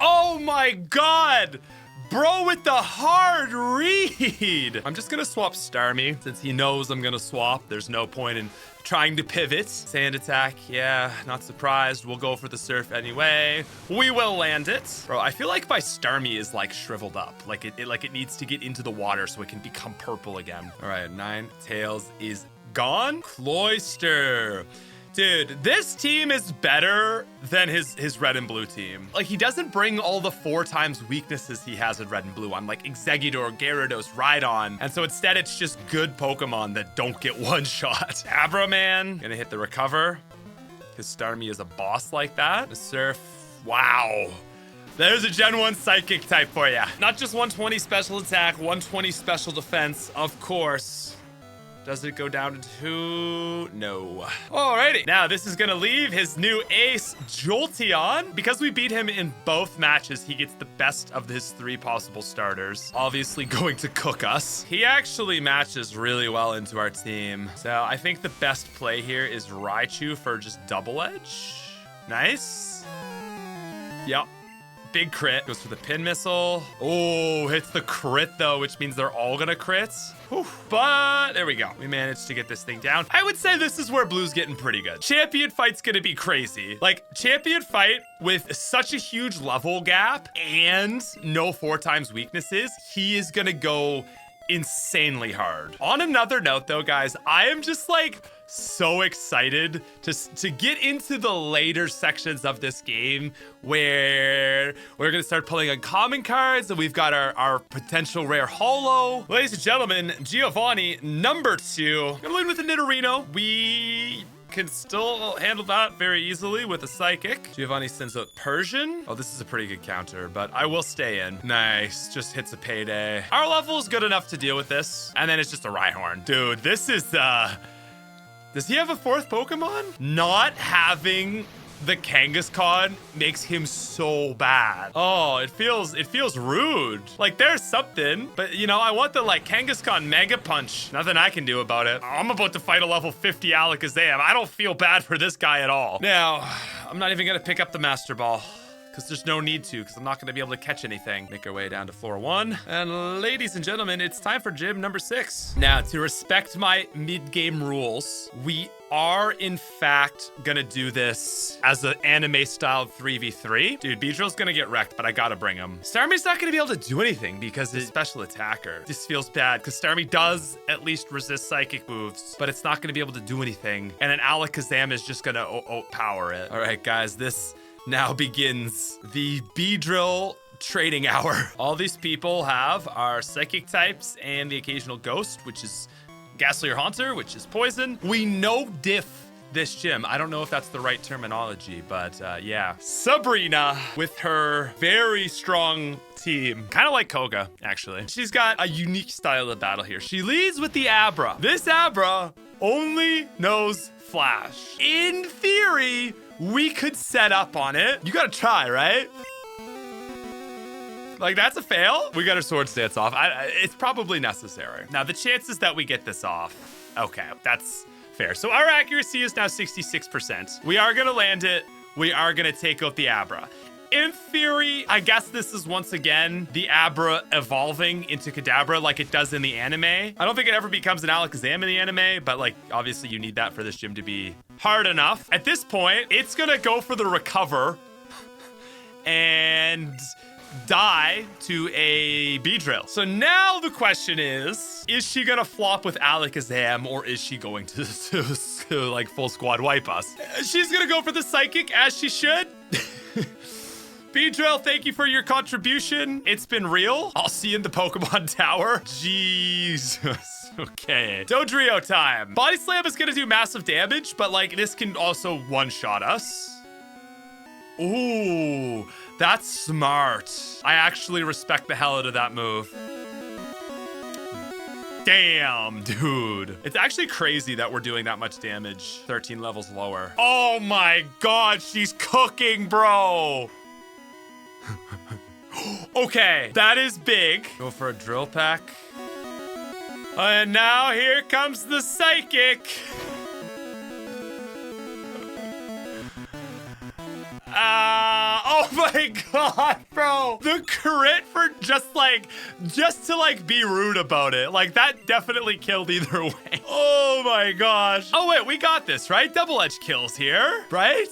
Oh my God. Bro with the hard read. I'm just gonna swap Starmie since he knows I'm gonna swap. There's no point in trying to pivot. Sand attack, yeah, not surprised. We'll go for the surf anyway. We will land it. Bro, I feel like my Starmie is like shriveled up. Like it needs to get into the water so it can become purple again. All right, 9 tails is gone. Cloyster. Dude, this team is better than his red and blue team. Like, he doesn't bring all the 4 times weaknesses he has in red and blue on, like Exeggutor, Gyarados, Rhydon. And so instead, it's just good Pokemon that don't get one shot. Abraman, gonna hit the recover. His Starmie is a boss like that. The Surf, wow. There's a Gen 1 Psychic type for ya. Not just 120 special attack, 120 special defense, of course. Does it go down to 2? No. Alrighty. Now this is gonna leave his new ace, Jolteon. Because we beat him in both matches, he gets the best of his 3 possible starters. Obviously going to cook us. He actually matches really well into our team. So I think the best play here is Raichu for just double edge. Nice. Yep. Big crit. Goes for the Pin Missile. Oh, hits the crit though, which means they're all gonna crit. Whew. But there we go. We managed to get this thing down. I would say this is where Blue's getting pretty good. Champion Fight's gonna be crazy. Like, Champion Fight with such a huge level gap and no 4 times weaknesses, he is gonna go insanely hard. On another note though, guys, I am just like so excited to get into the later sections of this game where we're gonna start pulling uncommon cards and we've got our potential rare holo. Ladies and gentlemen, Giovanni number 2. Gonna lead with a Nidorino. We can still handle that very easily with a Psychic. Giovanni sends out Persian. Oh, this is a pretty good counter, but I will stay in. Nice, just hits a payday. Our level is good enough to deal with this. And then it's just a Rhyhorn. Dude, this is, does he have a 4th Pokemon? Not having the Kangaskhan makes him so bad. Oh, it feels rude. Like, there's something, but you know, I want the like Kangaskhan Mega Punch. Nothing I can do about it. I'm about to fight a level 50 Alakazam. I don't feel bad for this guy at all. Now, I'm not even gonna pick up the Master Ball, because there's no need to, because I'm not going to be able to catch anything. Make our way down to floor 1. And ladies and gentlemen, it's time for gym number 6. Now, to respect my mid-game rules, we are in fact gonna do this as an anime-styled 3v3. Dude, Beedrill's gonna get wrecked, but I gotta bring him. Starmie's not gonna be able to do anything because he's a special attacker. This feels bad, because Starmie does at least resist psychic moves, but it's not gonna be able to do anything. And an Alakazam is just gonna outpower it. All right, guys, this now begins the Beedrill trading hour. All these people have our psychic types and the occasional ghost, which is Ghastly or Haunter, which is poison. We no diff this gym. I don't know if that's the right terminology, but yeah. Sabrina with her very strong team. Kind of like Koga, actually. She's got a unique style of battle here. She leads with the Abra. This Abra only knows Flash. In theory, we could set up on it. You gotta try, right? Like, that's a fail. We got our sword stance off. It's probably necessary. Now, the chances that we get this off, okay, that's fair. So our accuracy is now 66%. We are gonna land it. We are gonna take out the Abra. In theory, I guess this is once again the Abra evolving into Kadabra like it does in the anime. I don't think it ever becomes an Alakazam in the anime, but like, obviously you need that for this gym to be hard enough. At this point, it's gonna go for the recover and die to a Beedrill. So now the question is she gonna flop with Alakazam or is she going to like full squad wipe us? She's gonna go for the Psychic as she should. Beedrill, thank you for your contribution. It's been real. I'll see you in the Pokemon Tower. Jesus. Okay. Dodrio time. Body Slam is gonna do massive damage, but like this can also one-shot us. Ooh, that's smart. I actually respect the hell out of that move. Damn, dude. It's actually crazy that we're doing that much damage 13 levels lower. Oh my God, she's cooking, bro. Okay, that is big. Go for a drill pack. And now here comes the Psychic. Oh my God, bro. The crit for just to be rude about it. Like, that definitely killed either way. Oh my gosh. Oh wait, we got this, right? Double-edged kills here, right?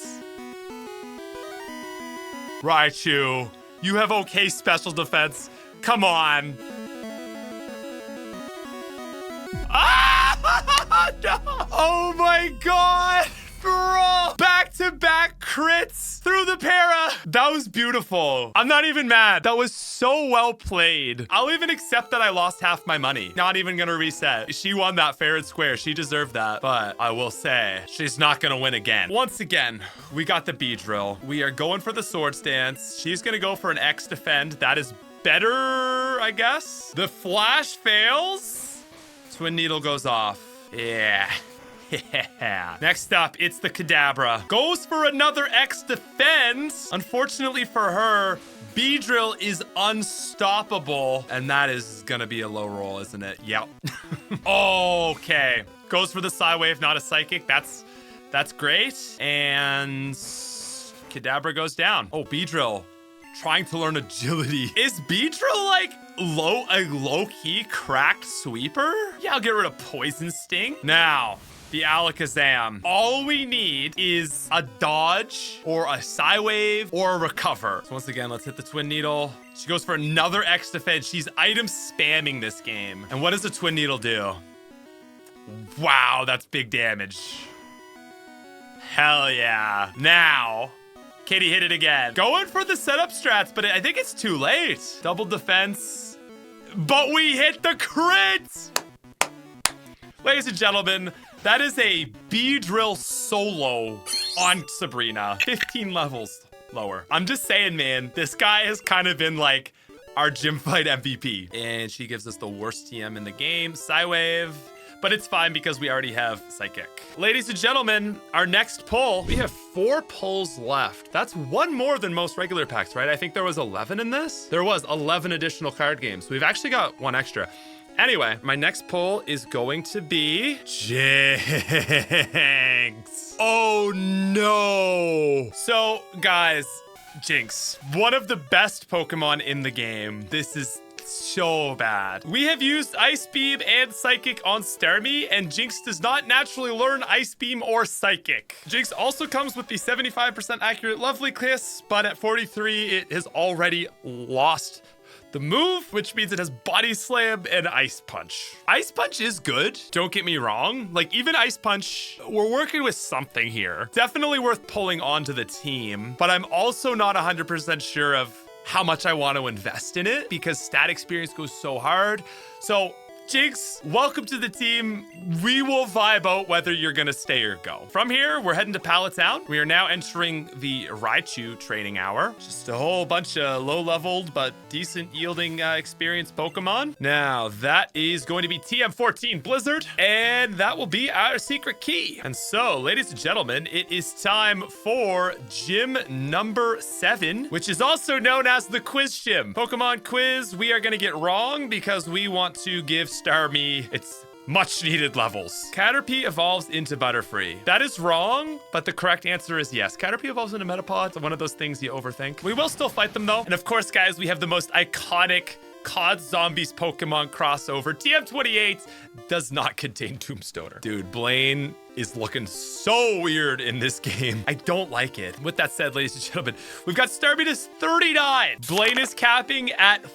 Raichu, you have okay special defense. Come on. Ah! No! Oh my God. Bro, back-to-back crits through the para. That was beautiful. I'm not even mad. That was so well played. I'll even accept that I lost half my money. Not even gonna reset. She won that fair and square. She deserved that. But I will say, she's not gonna win again. Once again, we got the Beedrill. We are going for the Sword Stance. She's gonna go for an X defend. That is better, I guess. The Flash fails. Twin Needle goes off. Yeah. Yeah. Next up, it's the Kadabra. Goes for another X defense. Unfortunately for her, Beedrill is unstoppable. And that is gonna be a low roll, isn't it? Yep. Okay. Goes for the Psywave, not a Psychic. That's great. And Kadabra goes down. Oh, Beedrill trying to learn agility. Is Beedrill like a low-key cracked sweeper? Yeah, I'll get rid of Poison Sting. Now, the Alakazam. All we need is a dodge or a Psywave or a recover. So once again, let's hit the Twin Needle. She goes for another X defense. She's item spamming this game. And what does the Twin Needle do? Wow, that's big damage. Hell yeah. Now, Kitty hit it again. Going for the setup strats, but I think it's too late. Double defense, but we hit the crit. Ladies and gentlemen, that is a Beedrill solo on Sabrina. 15 levels lower. I'm just saying, man, this guy has kind of been like our gym fight MVP. And she gives us the worst TM in the game, Psywave. But it's fine because we already have Psychic. Ladies and gentlemen, our next pull, we have 4 pulls left. That's one more than most regular packs, right? I think there was 11 in this. There was 11 additional card games. We've actually got one extra. Anyway, my next pull is going to be Jinx. Oh no. So guys, Jinx, one of the best Pokemon in the game. This is so bad. We have used Ice Beam and Psychic on Starmie, and Jinx does not naturally learn Ice Beam or Psychic. Jinx also comes with the 75% accurate Lovely Kiss, but at 43, it has already lost the move, which means it has Body Slam and Ice Punch. Ice Punch is good, don't get me wrong. Like, even Ice Punch, we're working with something here. Definitely worth pulling onto the team, but I'm also not 100% sure of how much I want to invest in it because stat experience goes so hard. So Jinx, welcome to the team. We will vibe out whether you're gonna stay or go. From here, we're heading to Pallet Town. We are now entering the Raichu training hour. Just a whole bunch of low-leveled but decent yielding experienced Pokemon. Now, that is going to be TM14 Blizzard, and that will be our secret key. And so, ladies and gentlemen, it is time for gym number 7, which is also known as the Quiz Gym. Pokemon Quiz, we are gonna get wrong because we want to give Starmie its much needed levels. Caterpie evolves into Butterfree. That is wrong, but the correct answer is yes. Caterpie evolves into Metapod. It's one of those things you overthink. We will still fight them though. And of course, guys, we have the most iconic COD Zombies Pokemon crossover. TM28 does not contain Tombstoner. Dude, Blaine is looking so weird in this game. I don't like it. With that said, ladies and gentlemen, we've got Starmie to 39. Blaine is capping at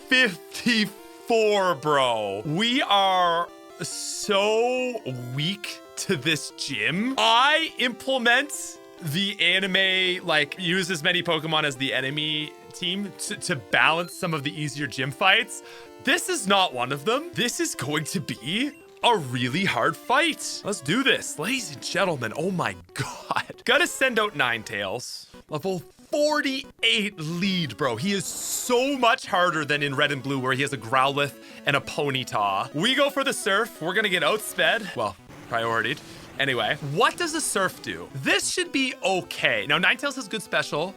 54, bro. We are so weak to this gym. I implement the anime, like, use as many Pokemon as the enemy team to balance some of the easier gym fights. This is not one of them. This is going to be a really hard fight. Let's do this, ladies and gentlemen. Oh my god. Gotta send out Ninetales. Level 48 lead, bro. He is so much harder than in Red and Blue, where he has a Growlithe and a Ponyta. We go for the Surf. We're gonna get outsped. Well, prioritied. Anyway, what does a Surf do? This should be okay. Now, Ninetales has good special,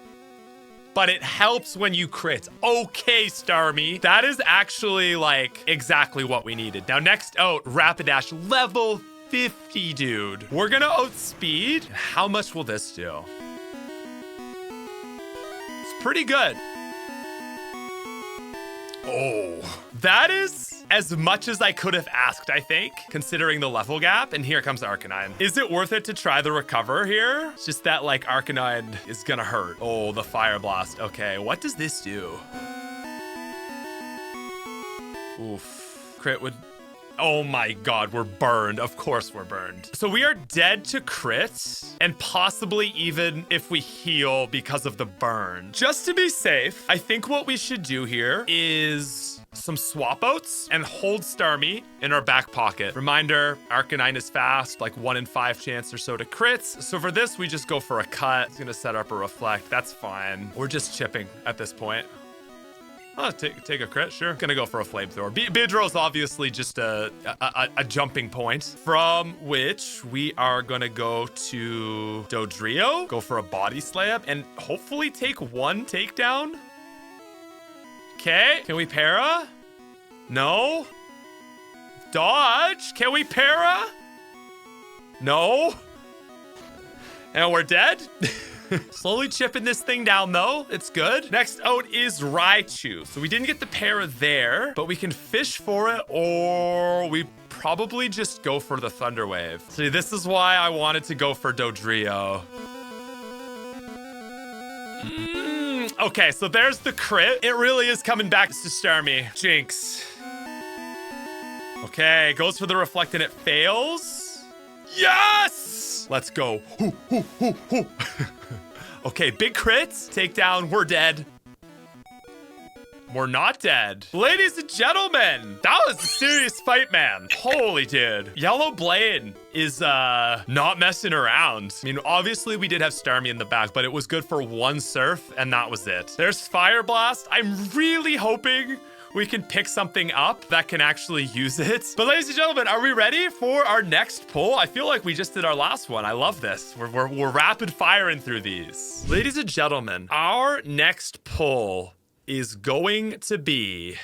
but it helps when you crit. Okay, Starmie. That is actually, like, exactly what we needed. Now, next out, Rapidash, level 50, dude. We're gonna outspeed. How much will this do? It's pretty good. Oh, that is as much as I could have asked, I think, considering the level gap. And here comes Arcanine. Is it worth it to try the recover here? It's just that, like, Arcanine is gonna hurt. Oh, the Fire Blast. Okay, what does this do? Oof. Crit would... Oh my god, we're burned. Of course we're burned. So we are dead to crit, and possibly even if we heal because of the burn. Just to be safe, I think what we should do here is some swap outs and hold Starmie in our back pocket. Reminder, Arcanine is fast, like 1 in 5 chance or so to crits. So for this, we just go for a cut. It's gonna set up a Reflect. That's fine. We're just chipping at this point. Oh, take a crit, sure. Gonna go for a Flamethrower. Bidrow's obviously just a jumping point, from which we are gonna go to Dodrio, go for a Body Slam, and hopefully take 1 takedown. Okay, can we para? No. Dodge, can we para? No. And we're dead. Slowly chipping this thing down, though. It's good. Next out is Raichu. So we didn't get the para there, but we can fish for it, or we probably just go for the Thunder Wave. See, this is why I wanted to go for Dodrio. Okay, so there's the crit. It really is coming back to Starmie. Jinx. Okay, goes for the Reflect and it fails. Yes! Let's go. Okay, big crits. Takedown, we're dead. We're not dead. Ladies and gentlemen, that was a serious fight, man. Holy dude. Yellow Blaine is not messing around. I mean, obviously we did have Starmie in the back, but it was good for 1 Surf, and that was it. There's Fire Blast. I'm really hoping we can pick something up that can actually use it. But ladies and gentlemen, are we ready for our next pull? I feel like we just did our last one. I love this. We're rapid firing through these. Ladies and gentlemen, our next pull is going to be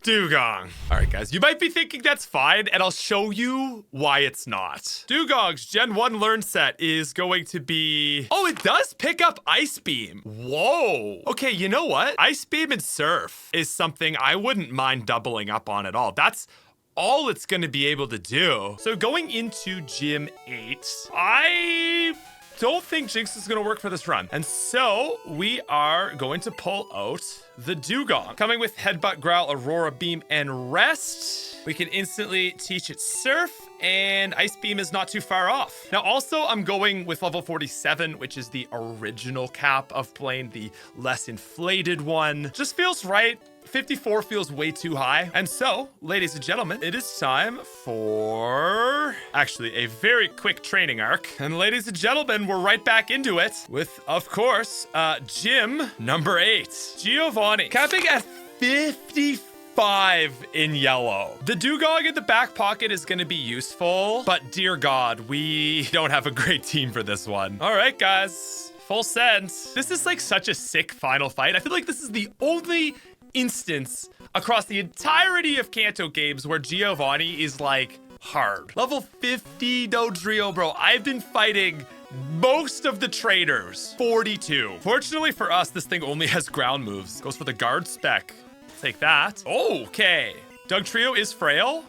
Dugong. All right, guys, you might be thinking that's fine, and I'll show you why it's not. Dugong's Gen 1 Learn set is going to be... Oh, it does pick up Ice Beam. Whoa. Okay, you know what? Ice Beam and Surf is something I wouldn't mind doubling up on at all. That's all it's going to be able to do. So going into Gym 8, I don't think Jinx is going to work for this run. And so we are going to pull out the Dugong. Coming with Headbutt, Growl, Aurora Beam, and Rest. We can instantly teach it Surf, and Ice Beam is not too far off. Now, also, I'm going with level 47, which is the original cap of Blaine, the less inflated one. Just feels right 54 feels way too high. And so, ladies and gentlemen, it is time for actually a very quick training arc. And ladies and gentlemen, we're right back into it with, of course, gym number 8, Giovanni, capping at 55 in yellow. The dugong in the back pocket is going to be useful, but dear God, we don't have a great team for this one. All right, guys, full send. This is like such a sick final fight. I feel like this is the only instance across the entirety of Kanto games where Giovanni is like hard. Level 50 Dodrio, bro. I've been fighting most of the trainers. 42. Fortunately for us, this thing only has ground moves. Goes for the guard spec. Take that. Okay. Dugtrio is frail.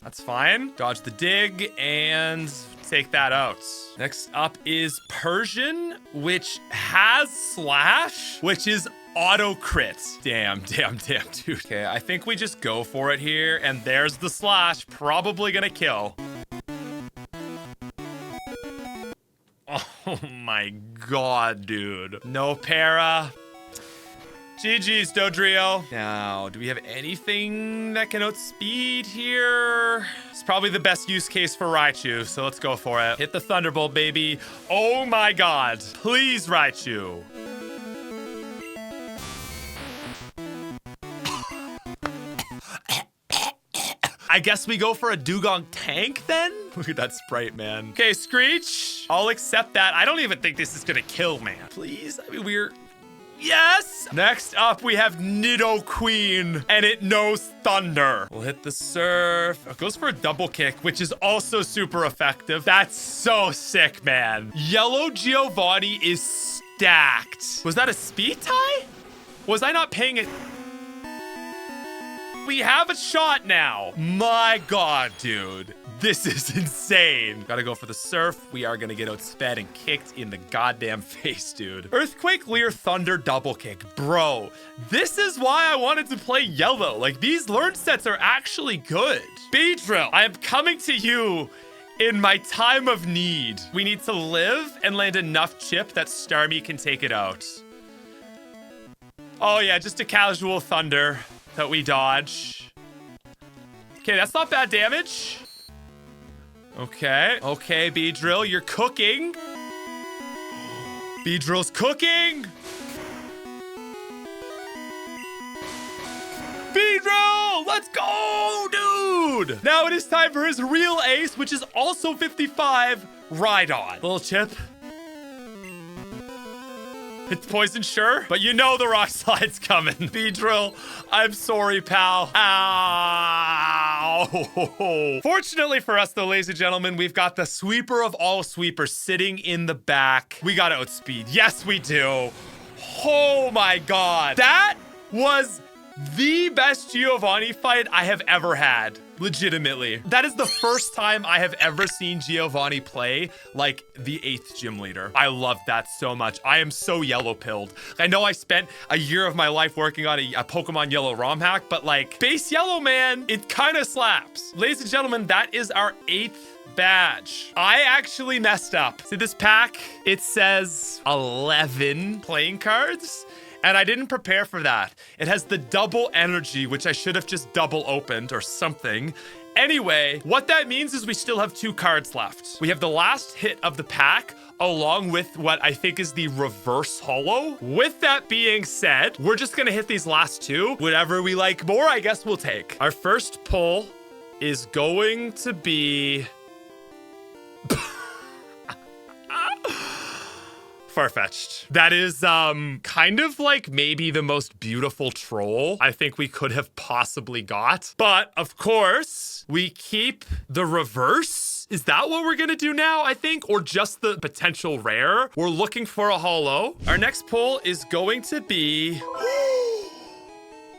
That's fine. Dodge the dig and take that out. Next up is Persian, which has slash, which is auto crit. Damn, dude. Okay, I think we just go for it here. And there's the slash. Probably gonna kill. Oh my God, dude. No para. GG's, Dodrio. Now, do we have anything that can outspeed here? It's probably the best use case for Raichu, so let's go for it. Hit the Thunderbolt, baby. Oh my God. Please, Raichu. I guess we go for a Dugong tank then? Look at that sprite, man. Okay, Screech. I'll accept that. I don't even think this is gonna kill, man. Please, I mean, we're... Yes! Next up, we have Nidoqueen, and it knows Thunder. We'll hit the Surf. It goes for a double kick, which is also super effective. That's so sick, man. Yellow Giovanni is stacked. Was that a speed tie? Was I not paying it? We have a shot now. My God, dude. This is insane. Gotta go for the Surf. We are gonna get outsped and kicked in the goddamn face, dude. Earthquake, Leer, Thunder, double kick. Bro, this is why I wanted to play yellow. Like, these learn sets are actually good. Beedrill, I am coming to you in my time of need. We need to live and land enough chip that Starmie can take it out. Oh yeah, just a casual Thunder that we dodge. Okay, that's not bad damage. Okay, Beedrill, you're cooking. Beedrill's cooking. Beedrill, let's go, dude. Now it is time for his real ace, which is also 55, Rhydon. Little chip. It's poison, sure, but you know the rock slide's coming. Beedrill, I'm sorry, pal. Ow. Fortunately for us, though, ladies and gentlemen, we've got the sweeper of all sweepers sitting in the back. We got to outspeed. Yes, we do. Oh, my God. That was the best Giovanni fight I have ever had. Legitimately. That is the first time I have ever seen Giovanni play like the 8th gym leader. I love that so much. I am so yellow pilled. I know I spent a year of my life working on a Pokemon Yellow ROM hack, but like base yellow, man, it kind of slaps. Ladies and gentlemen, that is our 8th badge. I actually messed up. See this pack? It says 11 playing cards. And I didn't prepare for that. It has the double energy, which I should have just double opened or something. Anyway, what that means is we still have 2 cards left. We have the last hit of the pack, along with what I think is the reverse holo. With that being said, we're just gonna hit these last 2. Whatever we like more, I guess we'll take. Our first pull is going to be... Farfetch'd. That is kind of like maybe the most beautiful troll I think we could have possibly got. But of course, we keep the reverse. Is that what we're gonna do now, I think? Or just the potential rare? We're looking for a holo. Our next pull is going to be...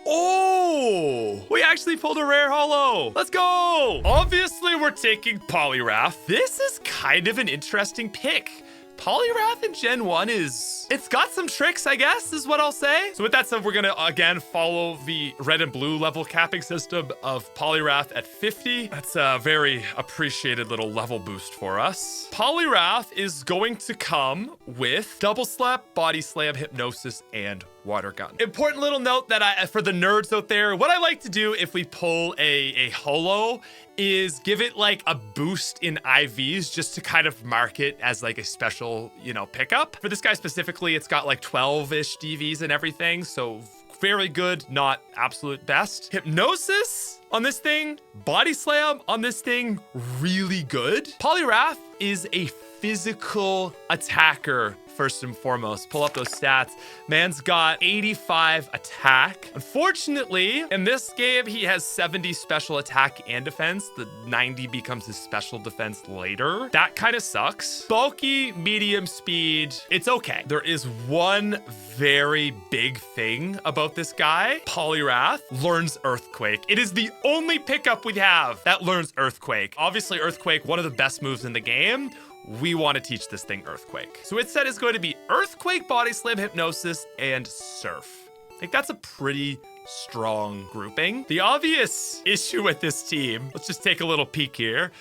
Oh, we actually pulled a rare holo. Let's go. Obviously, we're taking Poliwrath. This is kind of an interesting pick. Poliwrath in Gen 1 it's got some tricks, I guess, is what I'll say. So with that said, we're gonna, again, follow the red and blue level capping system of Poliwrath at 50. That's a very appreciated little level boost for us. Poliwrath is going to come with Double Slap, Body Slam, Hypnosis, and Water Gun. Important little note that for the nerds out there, what I like to do if we pull a holo is give it like a boost in IVs just to kind of mark it as like a special, pickup. For this guy specifically, it's got like 12-ish DVs and everything, so very good, not absolute best. Hypnosis on this thing, Body Slam on this thing, really good. Poliwrath is a physical attacker first and foremost. Pull up those stats. Man's got 85 attack. Unfortunately, in this game, he has 70 special attack and defense. The 90 becomes his special defense later. That kind of sucks. Bulky, medium speed, it's okay. There is one very big thing about this guy. Poliwrath learns Earthquake. It is the only pickup we have that learns Earthquake. Obviously, Earthquake, one of the best moves in the game. We want to teach this thing Earthquake. So its set is going to be Earthquake, Body Slam, Hypnosis, and Surf. I think that's a pretty strong grouping. The obvious issue with this team, let's just take a little peek here.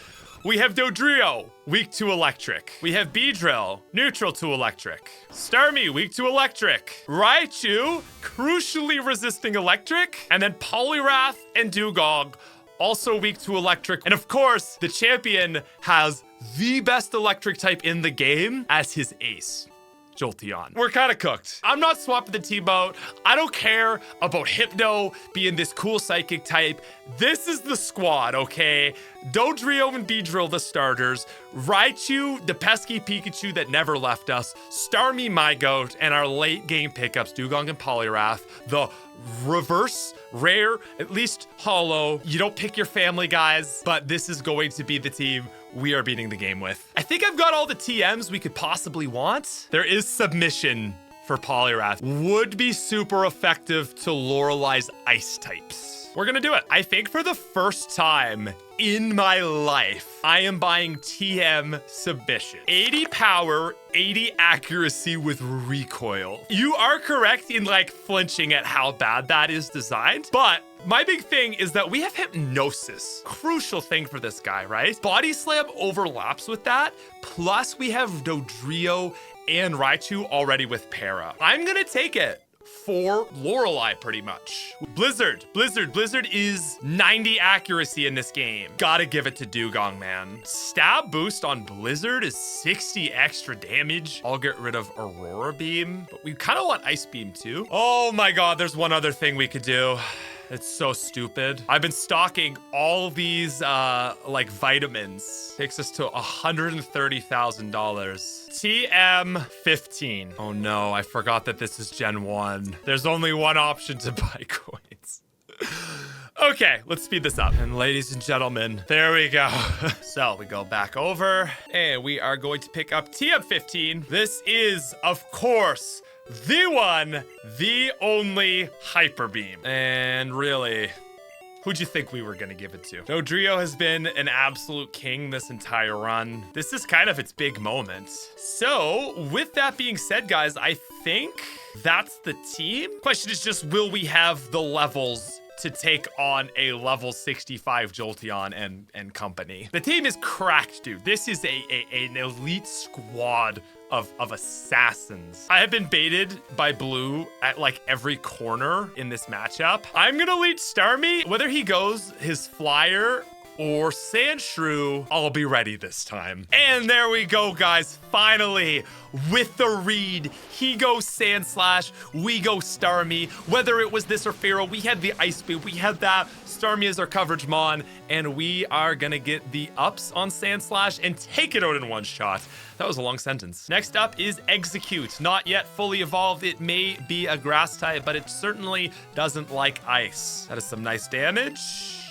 We have Dodrio, weak to electric. We have Beedrill, neutral to electric. Starmie, weak to electric. Raichu, crucially resisting electric. And then Poliwrath and Dewgong, also weak to electric. And of course, the champion has the best electric type in the game as his ace, Jolteon. We're kind of cooked. I'm not swapping the team out. I don't care about Hypno being this cool psychic type. This is the squad, okay? Dodrio and Beedrill, the starters. Raichu, the pesky Pikachu that never left us. Starmie, my goat, and our late game pickups, Dewgong and Poliwrath. The reverse rare, at least holo. You don't pick your family, guys, but this is going to be the team we are beating the game with. I think I've got all the TMs we could possibly want. There is submission for Poliwrath. Would be super effective to Lorelei's ice types. We're gonna do it. I think for the first time in my life, I am buying TM submission. 80 power, 80 accuracy with recoil. You are correct in like flinching at how bad that is designed, but my big thing is that we have Hypnosis. Crucial thing for this guy, right? Body Slam overlaps with that. Plus we have Dodrio and Raichu already with Para. I'm gonna take it for Lorelei pretty much. Blizzard is 90 accuracy in this game. Gotta give it to Dewgong, man. Stab boost on Blizzard is 60 extra damage. I'll get rid of Aurora Beam, but we kind of want Ice Beam too. Oh my God, there's one other thing we could do. It's so stupid. I've been stocking all these like vitamins. Takes us to $130,000. TM 15. Oh no, I forgot that this is Gen 1. There's only one option to buy coins. Okay, let's speed this up. And ladies and gentlemen, there we go. So we go back over and we are going to pick up TM 15. This is, of course, the one, the only Hyper Beam. And really, who'd you think we were gonna give it to? Dodrio has been an absolute king this entire run. This is kind of its big moment. So with that being said, guys, I think that's the team. Question is just, will we have the levels to take on a level 65 Jolteon and company? The team is cracked, dude. This is an elite squad of assassins. I have been baited by Blue at like every corner in this matchup. I'm gonna lead Starmie. Whether he goes his Flyer or Sandshrew, I'll be ready this time. And there we go, guys. Finally, with the read, he goes Sandslash, we go Starmie. Whether it was this or Pharaoh, we had the Ice Beam, we had that. Starmie is our coverage mon, and we are gonna get the ups on Sandslash and take it out in one shot. That was a long sentence. Next up is Execute. Not yet fully evolved. It may be a grass type, but it certainly doesn't like ice. That is some nice damage.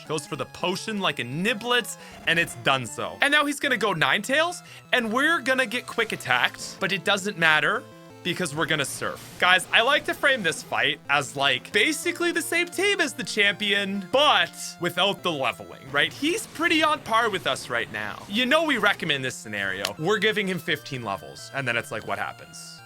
Goes for the potion like a Niblet, and it's done so. And now he's gonna go Ninetales, and we're gonna get quick attacked, but it doesn't matter because we're gonna surf. Guys, I like to frame this fight as like basically the same team as the champion, but without the leveling, right? He's pretty on par with us right now. You know, we recommend this scenario. We're giving him 15 levels, and then it's like, what happens?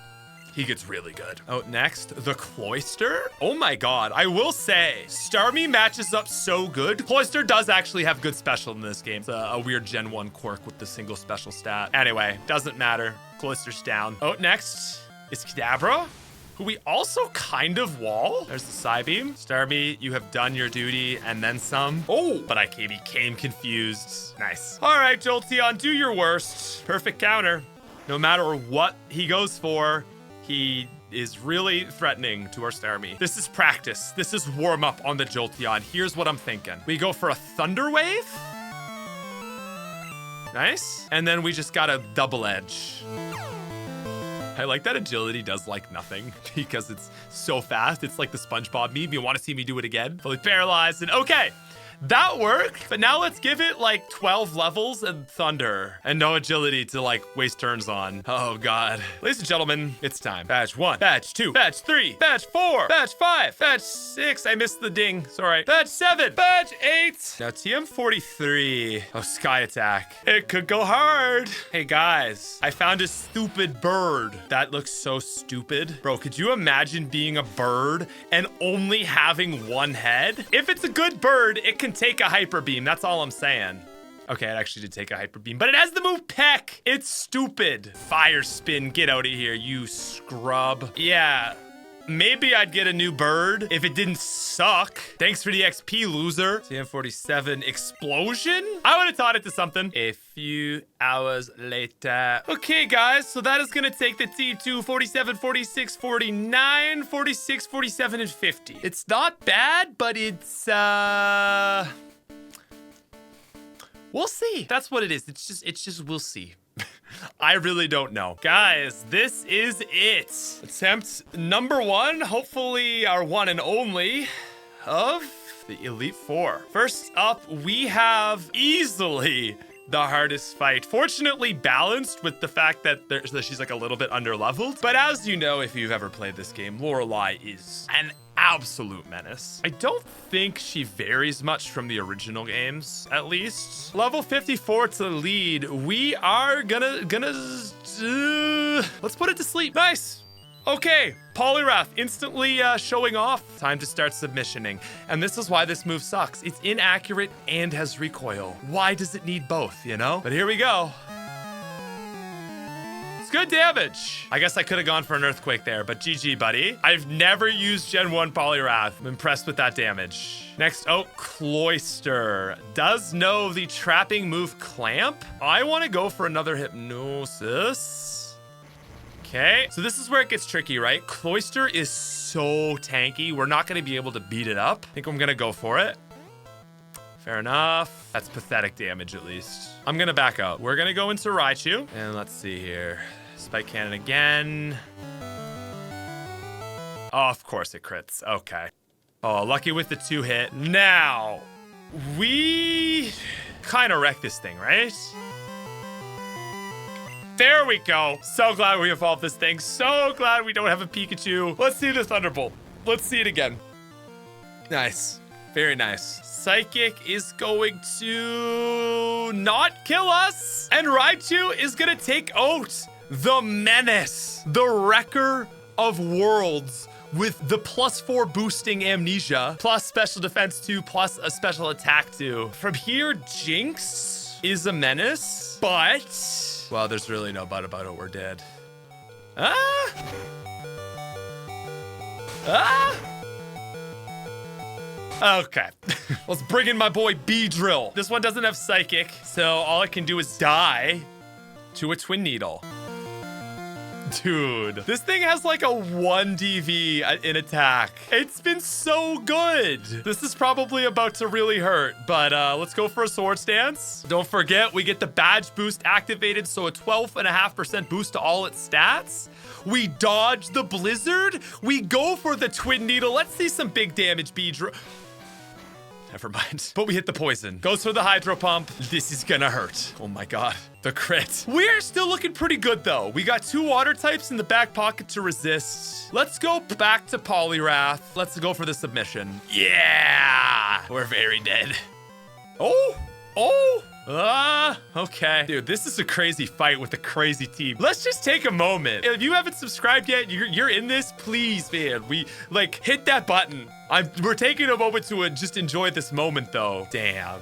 He gets really good. Oh, next, the Cloyster. Oh my God, I will say, Starmie matches up so good. Cloyster does actually have good special in this game. It's a weird Gen 1 quirk with the single special stat. Anyway, doesn't matter. Cloyster's down. Oh, next is Kadabra, who we also kind of wall. There's the Psybeam. Starmie, you have done your duty and then some. Oh, but I became confused. Nice. All right, Jolteon, do your worst. Perfect counter. No matter what he goes for, he is really threatening to our Starmie. This is practice. This is warm up on the Jolteon. Here's what I'm thinking. We go for a Thunder Wave. Nice. And then we just got a Double Edge. I like that agility does like nothing because it's so fast. It's like the SpongeBob meme. You want to see me do it again? Fully paralyzed and okay. That worked, but now let's give it like 12 levels and thunder and no agility to like waste turns on. Oh God. Ladies and gentlemen, it's time. Badge 1, Badge 2, Badge 3, Badge 4, Badge 5, Badge 6. I missed the ding. Sorry. Badge 7, Badge 8. Now TM43. Oh, Sky Attack. It could go hard. Hey guys, I found a stupid bird. That looks so stupid. Bro, could you imagine being a bird and only having one head? If it's a good bird, it can take a Hyper Beam. That's all I'm saying. Okay, it actually did take a Hyper Beam, but it has the move Peck. It's stupid. Fire Spin, get out of here, you scrub. Yeah, maybe I'd get a new bird if it didn't suck. Thanks for the XP, loser. TM47 Explosion? I would have taught it to something. A few hours later. Okay, guys, so that is gonna take the T2 47, 46, 49, 46, 47, and 50. It's not bad, but it's, we'll see. That's what it is. It's just, we'll see. I really don't know. Guys, this is it. Attempt number 1, hopefully our one and only of the Elite Four. First up, we have easily the hardest fight. Fortunately balanced with the fact that she's like a little bit under-leveled. But as you know, if you've ever played this game, Lorelei is an absolute menace. I don't think she varies much from the original games, at least. Level 54 to lead. We are gonna let's put it to sleep. Nice. Okay, Poliwrath instantly showing off. Time to start submissioning. And this is why this move sucks. It's inaccurate and has recoil. Why does it need both, you know? But here we go. It's good damage. I guess I could have gone for an Earthquake there, but GG, buddy. I've never used Gen 1 Poliwrath. I'm impressed with that damage. Next, oh, Cloyster. Does know the trapping move Clamp. I want to go for another Hypnosis. Okay, so this is where it gets tricky, right? Cloyster is so tanky. We're not going to be able to beat it up. I think I'm going to go for it. Fair enough. That's pathetic damage, at least. I'm going to back up. We're going to go into Raichu. And let's see here. Spike Cannon again. Oh, of course it crits. Okay. Oh, lucky with the 2-hit. Now, we kind of wrecked this thing, right? There we go. So glad we evolved this thing. So glad we don't have a Pikachu. Let's see the Thunderbolt. Let's see it again. Nice. Very nice. Psychic is going to not kill us. And Raichu is going to take out the Menace, the Wrecker of Worlds, with the +4 boosting Amnesia, plus special defense 2, plus a special attack 2. From here, Jinx is a menace, but... well, there's really no but about it. We're dead. Ah! Ah! Okay. Let's bring in my boy Beedrill. This one doesn't have Psychic, so all I can do is die to a Twin Needle. Dude, this thing has like a 1 DV in attack. It's been so good. This is probably about to really hurt, but let's go for a Swords Dance. Don't forget, we get the badge boost activated, so a 12.5% boost to all its stats. We dodge the Blizzard. We go for the Twin Needle. Let's see some big damage, Beedrill. never mind. But we hit the poison. Goes for the hydro pump. This is gonna hurt. Oh my god. The crit. We're still looking pretty good though. We got 2 water types in the back pocket to resist. Let's go back to Poliwrath. Let's go for the submission. Yeah! We're very dead. Oh! Oh! Okay. Dude, this is a crazy fight with a crazy team. Let's just take a moment. If you haven't subscribed yet, you're in this, please, man. Like, hit that button. We're taking a moment to just enjoy this moment, though. Damn.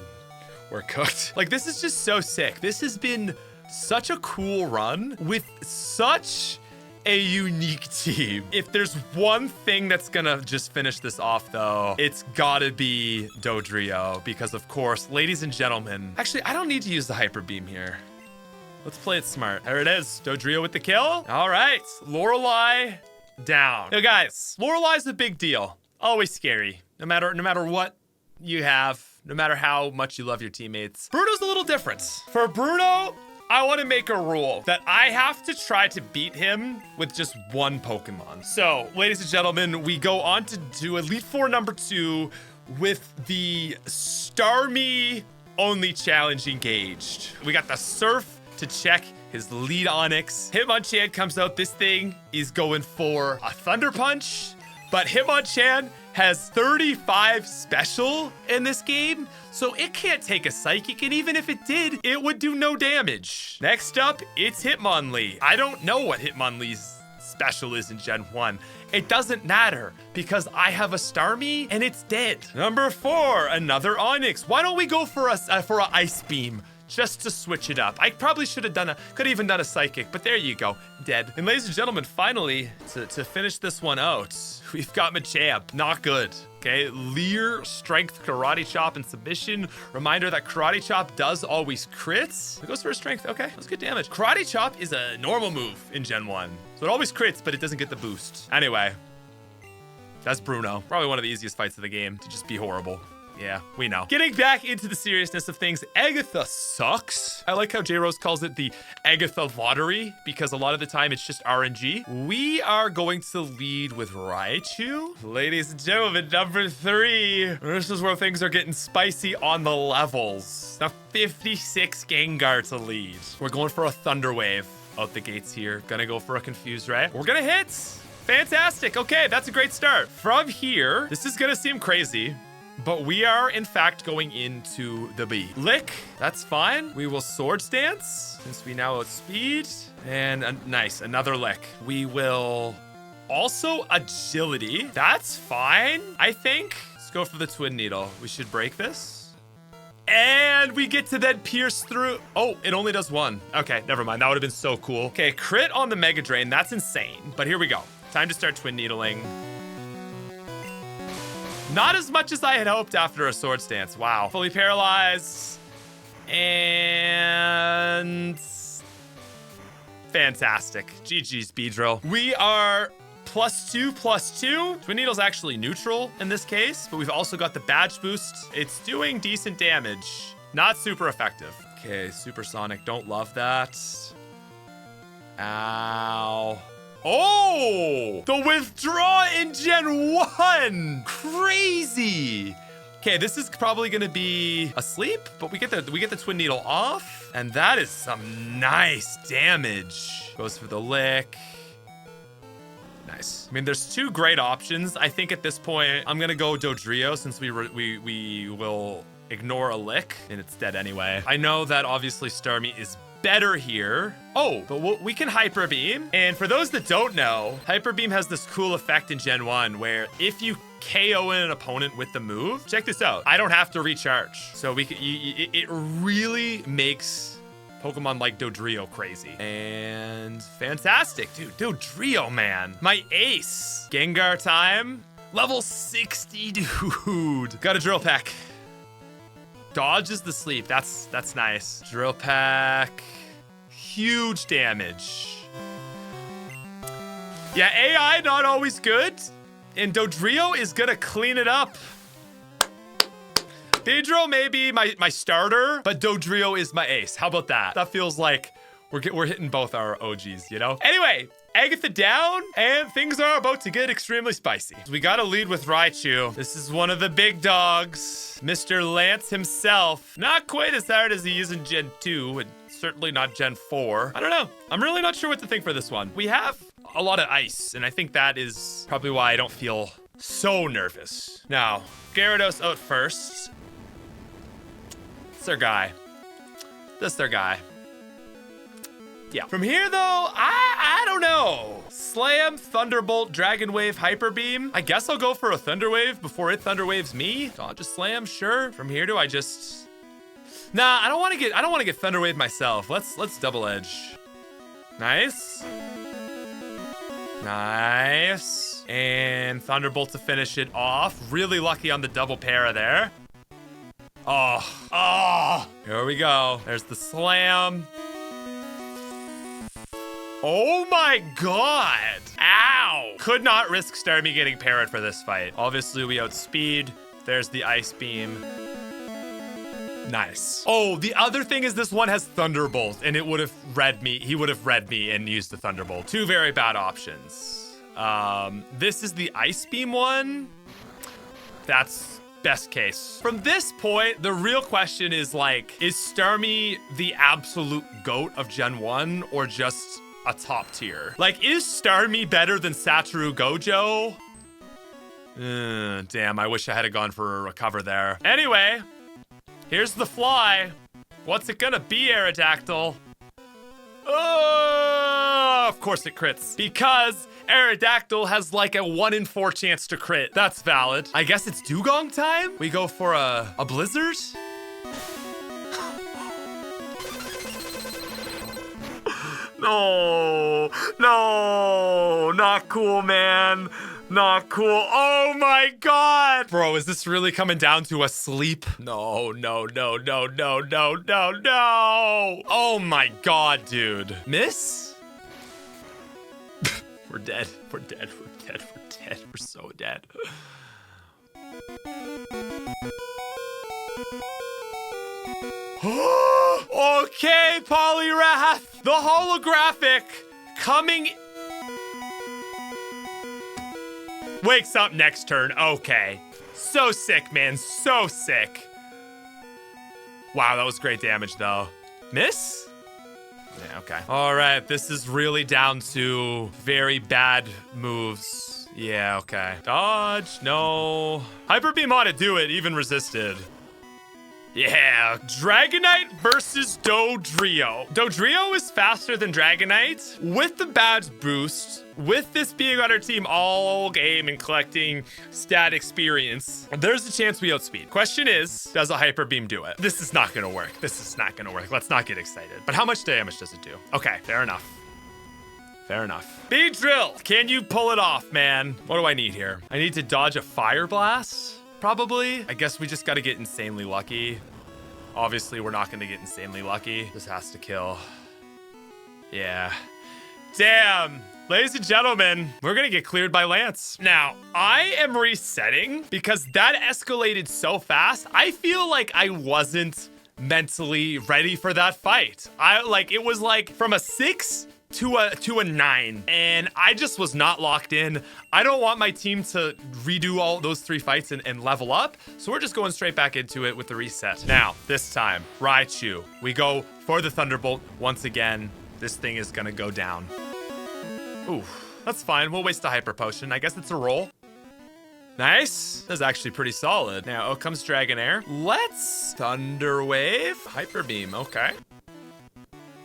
We're cooked. Like, this is just so sick. This has been such a cool run with such a unique team. If there's one thing that's gonna just finish this off though, it's gotta be Dodrio, because of course, ladies and gentlemen, actually, I don't need to use the Hyper Beam here. Let's play it smart. There it is, Dodrio with the kill. All right, Lorelei down. Now guys, Lorelei's a big deal. Always scary, no matter what you have, no matter how much you love your teammates. Bruno's a little different. For Bruno, I want to make a rule that I have to try to beat him with just one Pokemon. So, ladies and gentlemen, we go on to do Elite Four number 2 with the Starmie only challenge engaged. We got the Surf to check his lead Onix. Hitmonchan comes out. This thing is going for a Thunder Punch, but Hitmonchan has 35 special in this game, so it can't take a Psychic, and even if it did, it would do no damage. Next up, it's Hitmonlee. I don't know what Hitmonlee's special is in Gen 1. It doesn't matter, because I have a Starmie, and it's dead. Number 4, another Onix. Why don't we go for a Ice Beam? Just to switch it up. I probably should have could have even done a Psychic, but there you go, dead. And ladies and gentlemen, finally, to finish this one out, we've got Machamp, not good. Okay, Leer, Strength, Karate Chop, and Submission. Reminder that Karate Chop does always crits. It goes for a Strength, okay, that's good damage. Karate Chop is a normal move in Gen 1. So it always crits, but it doesn't get the boost. Anyway, that's Bruno. Probably one of the easiest fights of the game to just be horrible. Yeah, we know. Getting back into the seriousness of things, Agatha sucks. I like how J-Rose calls it the Agatha lottery, because a lot of the time it's just RNG. We are going to lead with Raichu. Ladies and gentlemen, number 3. This is where things are getting spicy on the levels. Now 56 Gengar to lead. We're going for a Thunder Wave out the gates here. Gonna go for a Confused Ray. We're gonna hit. Fantastic. Okay, that's a great start. From here, this is gonna seem crazy, but we are, in fact, going into the B. Lick, that's fine. We will Swords Dance, since we now outspeed. And nice, another Lick. We will also Agility. That's fine, I think. Let's go for the Twin Needle. We should break this. And we get to then pierce through. Oh, it only does 1. Okay, never mind. That would have been so cool. Okay, crit on the Mega Drain. That's insane. But here we go. Time to start Twin Needling. Not as much as I had hoped after a Swords Dance. Wow. Fully paralyzed. And fantastic. GG Speedrill. We are +2/+2. Twin Needle's actually neutral in this case, but we've also got the badge boost. It's doing decent damage. Not super effective. Okay, Supersonic. Don't love that. Ow. Oh, the withdraw in Gen 1. Crazy. Okay, this is probably gonna be a sleep, but we get the Twin Needle off, and that is some nice damage. Goes for the Lick. Nice. I mean, there's 2 great options. I think at this point, I'm gonna go Dodrio, since we will ignore a Lick, and it's dead anyway. I know that obviously Starmie is better here. Oh, but we can Hyper Beam. And for those that don't know, Hyper Beam has this cool effect in Gen 1 where if you KO an opponent with the move, check this out, I don't have to recharge. So it really makes Pokemon like Dodrio crazy. And fantastic, dude. Dodrio, man. My ace. Gengar time. Level 60, dude. Got a Drill Peck. Dodges the sleep. That's nice. Drill Pack. Huge damage. Yeah, AI not always good. And Dodrio is gonna clean it up. Pedro may be my starter, but Dodrio is my ace. How about that? That feels like we're hitting both our OGs, you know? Anyway, Agatha down, and things are about to get extremely spicy. We got to lead with Raichu. This is one of the big dogs, Mr. Lance himself. Not quite as hard as he is in Gen 2, and certainly not Gen 4. I don't know. I'm really not sure what to think for this one. We have a lot of ice, and I think that is probably why I don't feel so nervous. Now, Gyarados out first. That's their guy. That's their guy. Yeah. From here, though, I don't know. Slam, Thunderbolt, Dragon Wave, Hyper Beam. I guess I'll go for a Thunder Wave before it Thunder Waves me. Dodge a Slam, sure. From here, do I just... Nah, I don't want to get Thunder Wave myself. Let's Double Edge. Nice. Nice. And Thunderbolt to finish it off. Really lucky on the double para there. Oh, here we go. There's the Slam. Oh my God. Ow. Could not risk Starmie getting parried for this fight. Obviously, we outspeed. There's the Ice Beam. Nice. Oh, the other thing is this one has Thunderbolt, and it would have read me. He would have read me and used the Thunderbolt. Two very bad options. This is the Ice Beam one. That's best case. From this point, the real question is like, is Starmie the absolute GOAT of Gen 1 or just a top tier? Like, is Starmie better than Satoru Gojo? Damn, I wish I had gone for a recover there. Anyway, here's the fly. What's it gonna be, Aerodactyl? Oh, of course it crits. Because Aerodactyl has like a 1 in 4 chance to crit. That's valid. I guess it's Dugong time? We go for a Blizzard? No, not cool, man. Not cool. Oh my God. Bro, is this really coming down to a sleep? No. Oh my God, dude. Miss? We're dead. We're so dead. Okay, Poliwrath. The holographic coming. Wakes up next turn. Okay. So sick, man. So sick. Wow, that was great damage, though. Miss? Yeah, okay. All right, this is really down to very bad moves. Yeah, okay. Dodge, no. Hyper Beam ought to do it, even resisted. Yeah, Dragonite versus Dodrio. Dodrio is faster than Dragonite with the badge boost. With this being on our team all game and collecting stat experience, there's a chance we outspeed. Question is, does a Hyper Beam do it? This is not gonna work. Let's not get excited. But how much damage does it do? Okay, fair enough. Beedrill, can you pull it off, man? What do I need here? I need to dodge a Fire Blast? Probably. I guess we just got to get insanely lucky. Obviously, we're not going to get insanely lucky. This has to kill. Yeah. Damn. Ladies and gentlemen, we're going to get cleared by Lance. Now, I am resetting because that escalated so fast. I feel like I wasn't mentally ready for that fight. It was like from a 6 to a 9, and I just was not locked in. I don't want my team to redo all those 3 fights and level up, so we're just going straight back into it with the reset. Now, this time, Raichu. We go for the Thunderbolt once again. This thing is gonna go down. Ooh, that's fine. We'll waste a Hyper Potion. I guess it's a roll. Nice. That's actually pretty solid. Now, out comes Dragonair. Let's Thunder Wave. Hyper Beam, okay.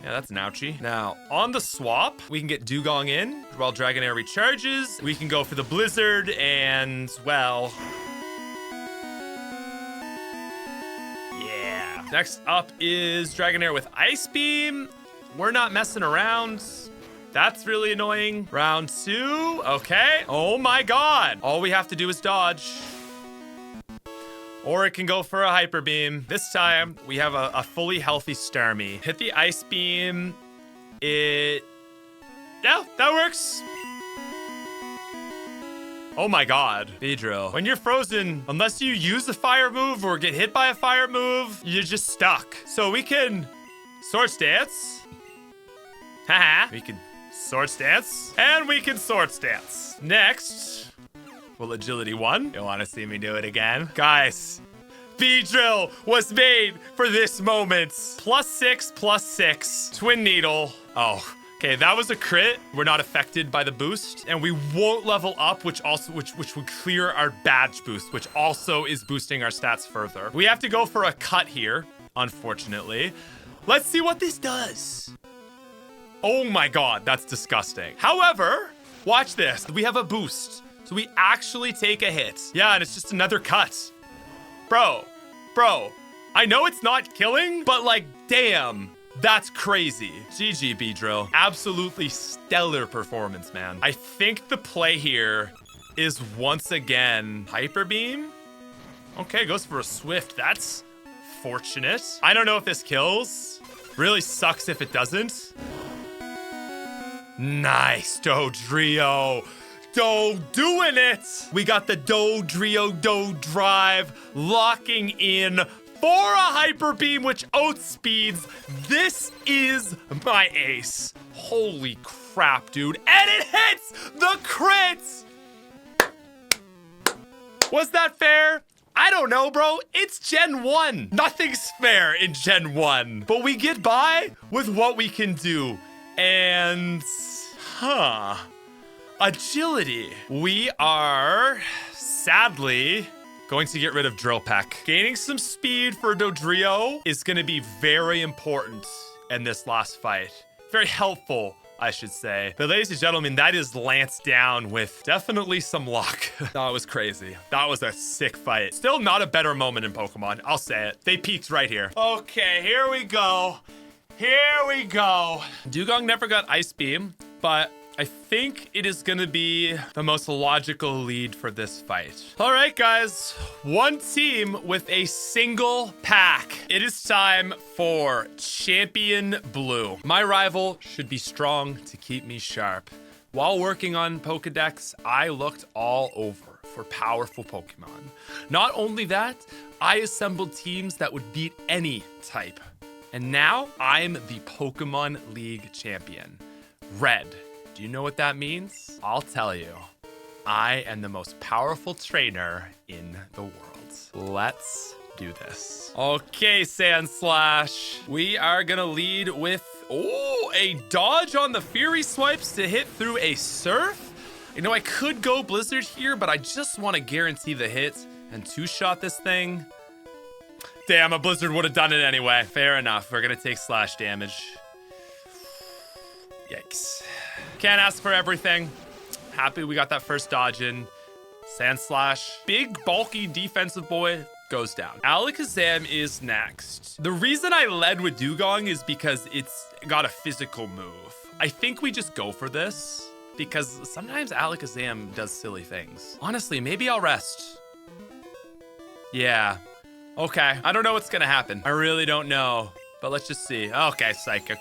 Yeah, that's an ouchie. Now, on the swap, we can get Dugong in while Dragonair recharges. We can go for the Blizzard and, well... yeah. Next up is Dragonair with Ice Beam. We're not messing around. That's really annoying. Round 2. Okay. Oh my God. All we have to do is dodge. Or it can go for a Hyper Beam. This time, we have a fully healthy Starmie. Hit the Ice Beam. No, that works. Oh my God. Beedrill. When you're frozen, unless you use a fire move or get hit by a fire move, you're just stuck. So we can Swords Dance. Haha. We can Sword stance. And we can sword stance. Next, will agility 1. You want to see me do it again? Guys, B-drill was made for this moment. +6, +6. Twin needle. Oh, okay, that was a crit. We're not affected by the boost, and we won't level up, which would clear our badge boost, which also is boosting our stats further. We have to go for a cut here, unfortunately. Let's see what this does. Oh my God, that's disgusting. However, watch this. We have a boost, so we actually take a hit. Yeah, and it's just another cut. Bro, I know it's not killing, but like, damn. That's crazy. GG, B-drill. Absolutely stellar performance, man. I think the play here is once again Hyper Beam. Okay, goes for a Swift. That's fortunate. I don't know if this kills. Really sucks if it doesn't. Nice, Dodrio. Doing it. We got the Dodrio drive locking in for a Hyper Beam, which outspeeds. This is my ace. Holy crap, dude. And it hits the crits. Was that fair? I don't know, bro. It's Gen 1. Nothing's fair in Gen 1. But we get by with what we can do. And, agility. We are, sadly, going to get rid of Drill Peck. Gaining some speed for Dodrio is going to be very important in this last fight. Very helpful, I should say. But ladies and gentlemen, that is Lance down with definitely some luck. That was crazy. That was a sick fight. Still not a better moment in Pokemon. I'll say it. They peaked right here. Okay, here we go. Here we go. Dugong never got Ice Beam, but I think it is gonna be the most logical lead for this fight. All right, guys, one team with a single pack. It is time for Champion Blue. My rival should be strong to keep me sharp. While working on Pokedex, I looked all over for powerful Pokemon. Not only that, I assembled teams that would beat any type. And now I'm the Pokemon League champion. Red. Do you know what that means? I'll tell you. I am the most powerful trainer in the world. Let's do this. Okay, Sandslash. We are gonna lead with, a dodge on the Fury Swipes to hit through a Surf. You know, I could go Blizzard here, but I just want to guarantee the hit and two-shot this thing. Damn, a Blizzard would have done it anyway. Fair enough. We're gonna take slash damage. Yikes. Can't ask for everything. Happy we got that first dodge in. Sandslash. Big, bulky defensive boy goes down. Alakazam is next. The reason I led with Dugong is because it's got a physical move. I think we just go for this because sometimes Alakazam does silly things. Honestly, maybe I'll rest. Yeah. Okay. I don't know what's gonna happen. I really don't know, but let's just see. Okay, Psychic.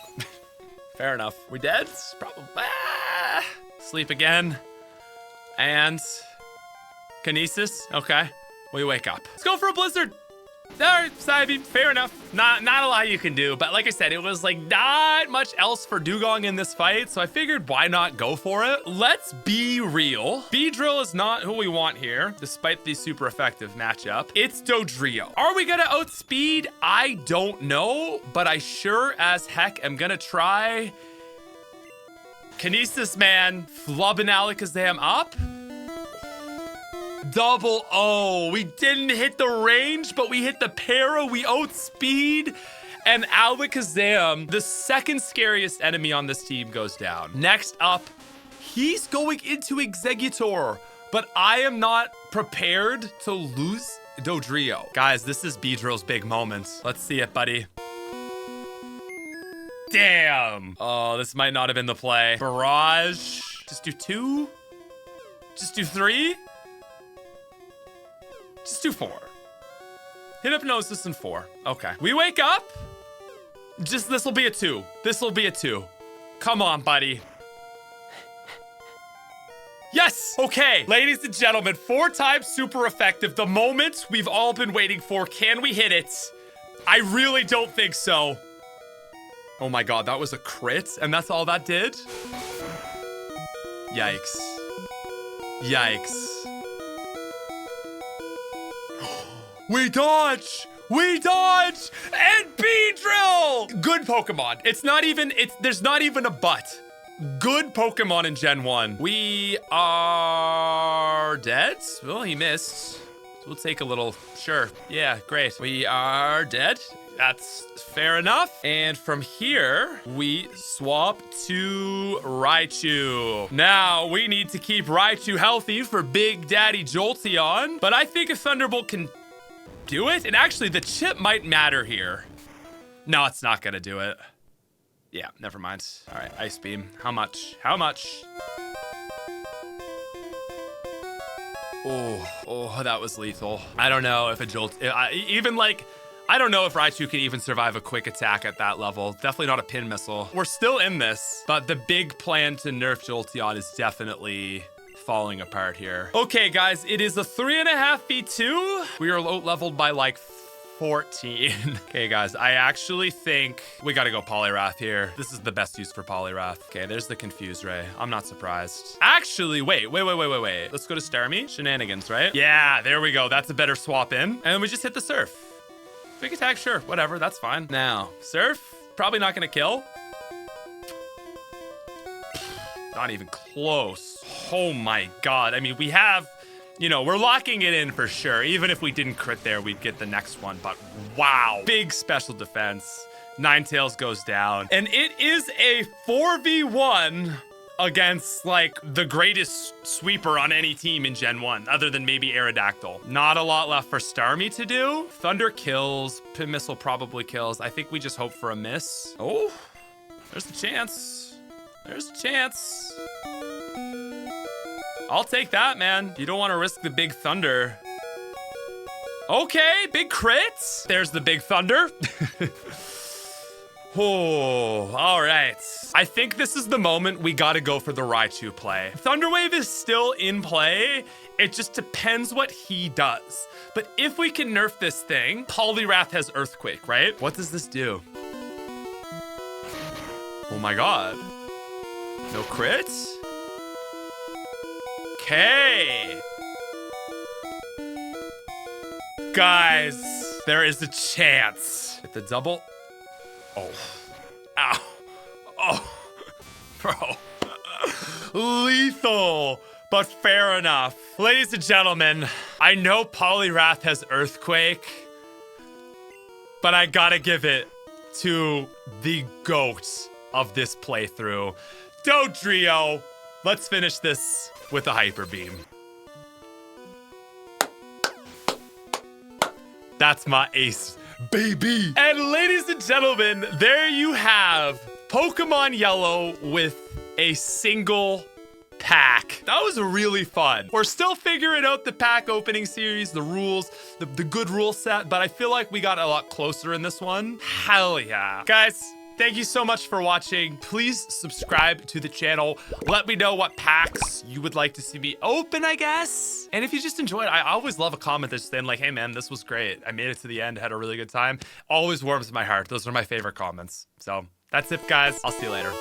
Fair enough. We dead? Probably. Sleep again. And Kinesis. Okay. We wake up. Let's go for a Blizzard. All right, Psybeam. Fair enough. Not a lot you can do, but like I said, it was like not much else for Dugong in this fight, so I figured why not go for it? Let's be real. B-Drill is not who we want here, despite the super effective matchup. It's Dodrio. Are we gonna outspeed? I don't know, but I sure as heck am gonna try. Kinesis, man. Flubbing Alakazam up. Double O. We didn't hit the range, but we hit the para. We outspeed. And Alakazam, the second scariest enemy on this team, goes down. Next up, he's going into Exeggutor, but I am not prepared to lose Dodrio. Guys, this is B-Drill's big moment. Let's see it, buddy. Damn. Oh, this might not have been the play. Barrage. Just do 2? Just do 3? Just do 4. Hit Hypnosis in 4. Okay. We wake up. Just, this will be a 2. This will be a 2. Come on, buddy. Yes! Okay, ladies and gentlemen, 4 times super effective. The moment we've all been waiting for. Can we hit it? I really don't think so. Oh my God, that was a crit, and that's all that did? Yikes. Yikes. We dodge! We dodge! And B-Drill! Good Pokemon. There's not even a but. Good Pokemon in Gen 1. We are dead? Well, he missed. So we'll take a little, sure. Yeah, great. We are dead. That's fair enough. And from here, we swap to Raichu. Now, we need to keep Raichu healthy for Big Daddy Jolteon, but I think a Thunderbolt can do it. And actually, the chip might matter here. No, it's not gonna do it. Yeah, never mind. All right, Ice Beam. How much? How much? Oh, that was lethal. I don't know if a Jolt, I don't know if Raichu can even survive a quick attack at that level. Definitely not a pin missile. We're still in this, but the big plan to nerf Jolteon is definitely falling apart here. Okay, guys, it is a 3.5 V2. We are low leveled by like 14. Okay, guys, I actually think we gotta go Poliwrath here. This is the best use for Poliwrath. Okay, there's the Confuse Ray. I'm not surprised. Actually, wait. Let's go to Starmie. Shenanigans, right? Yeah, there we go. That's a better swap in. And then we just hit the Surf. Big attack, sure, whatever, that's fine. Now, Surf, probably not gonna kill. Not even close. Oh my God. I mean, we have, we're locking it in for sure. Even if we didn't crit there, we'd get the next one, but wow. Big special defense. Ninetales goes down. And it is a 4v1 against like the greatest sweeper on any team in Gen 1, other than maybe Aerodactyl. Not a lot left for Starmie to do. Thunder kills, Pin Missile probably kills. I think we just hope for a miss. Oh, there's the chance. There's a chance. I'll take that, man. You don't want to risk the big Thunder. Okay, big crits. There's the big Thunder. Oh, all right. I think this is the moment we gotta go for the Raichu play. Thunder Wave is still in play. It just depends what he does. But if we can nerf this thing, Poliwrath has Earthquake, right? What does this do? Oh my God. No crits? Okay. Guys, there is a chance. Hit the double. Oh. Ow. Oh. Bro. Lethal, but fair enough. Ladies and gentlemen, I know Poliwrath has Earthquake, but I gotta give it to the GOAT of this playthrough. Dodrio. Let's finish this with a Hyper Beam. That's my ace, baby. And ladies and gentlemen, there you have Pokemon Yellow with a single pack. That was really fun. We're still figuring out the pack opening series, the rules, the good rule set, but I feel like we got a lot closer in this one. Hell yeah. Guys, thank you so much for watching. Please subscribe to the channel. Let me know what packs you would like to see me open, I guess. And if you just enjoyed, I always love a comment that's saying like, hey man, this was great. I made it to the end, had a really good time. Always warms my heart. Those are my favorite comments. So that's it, guys. I'll see you later.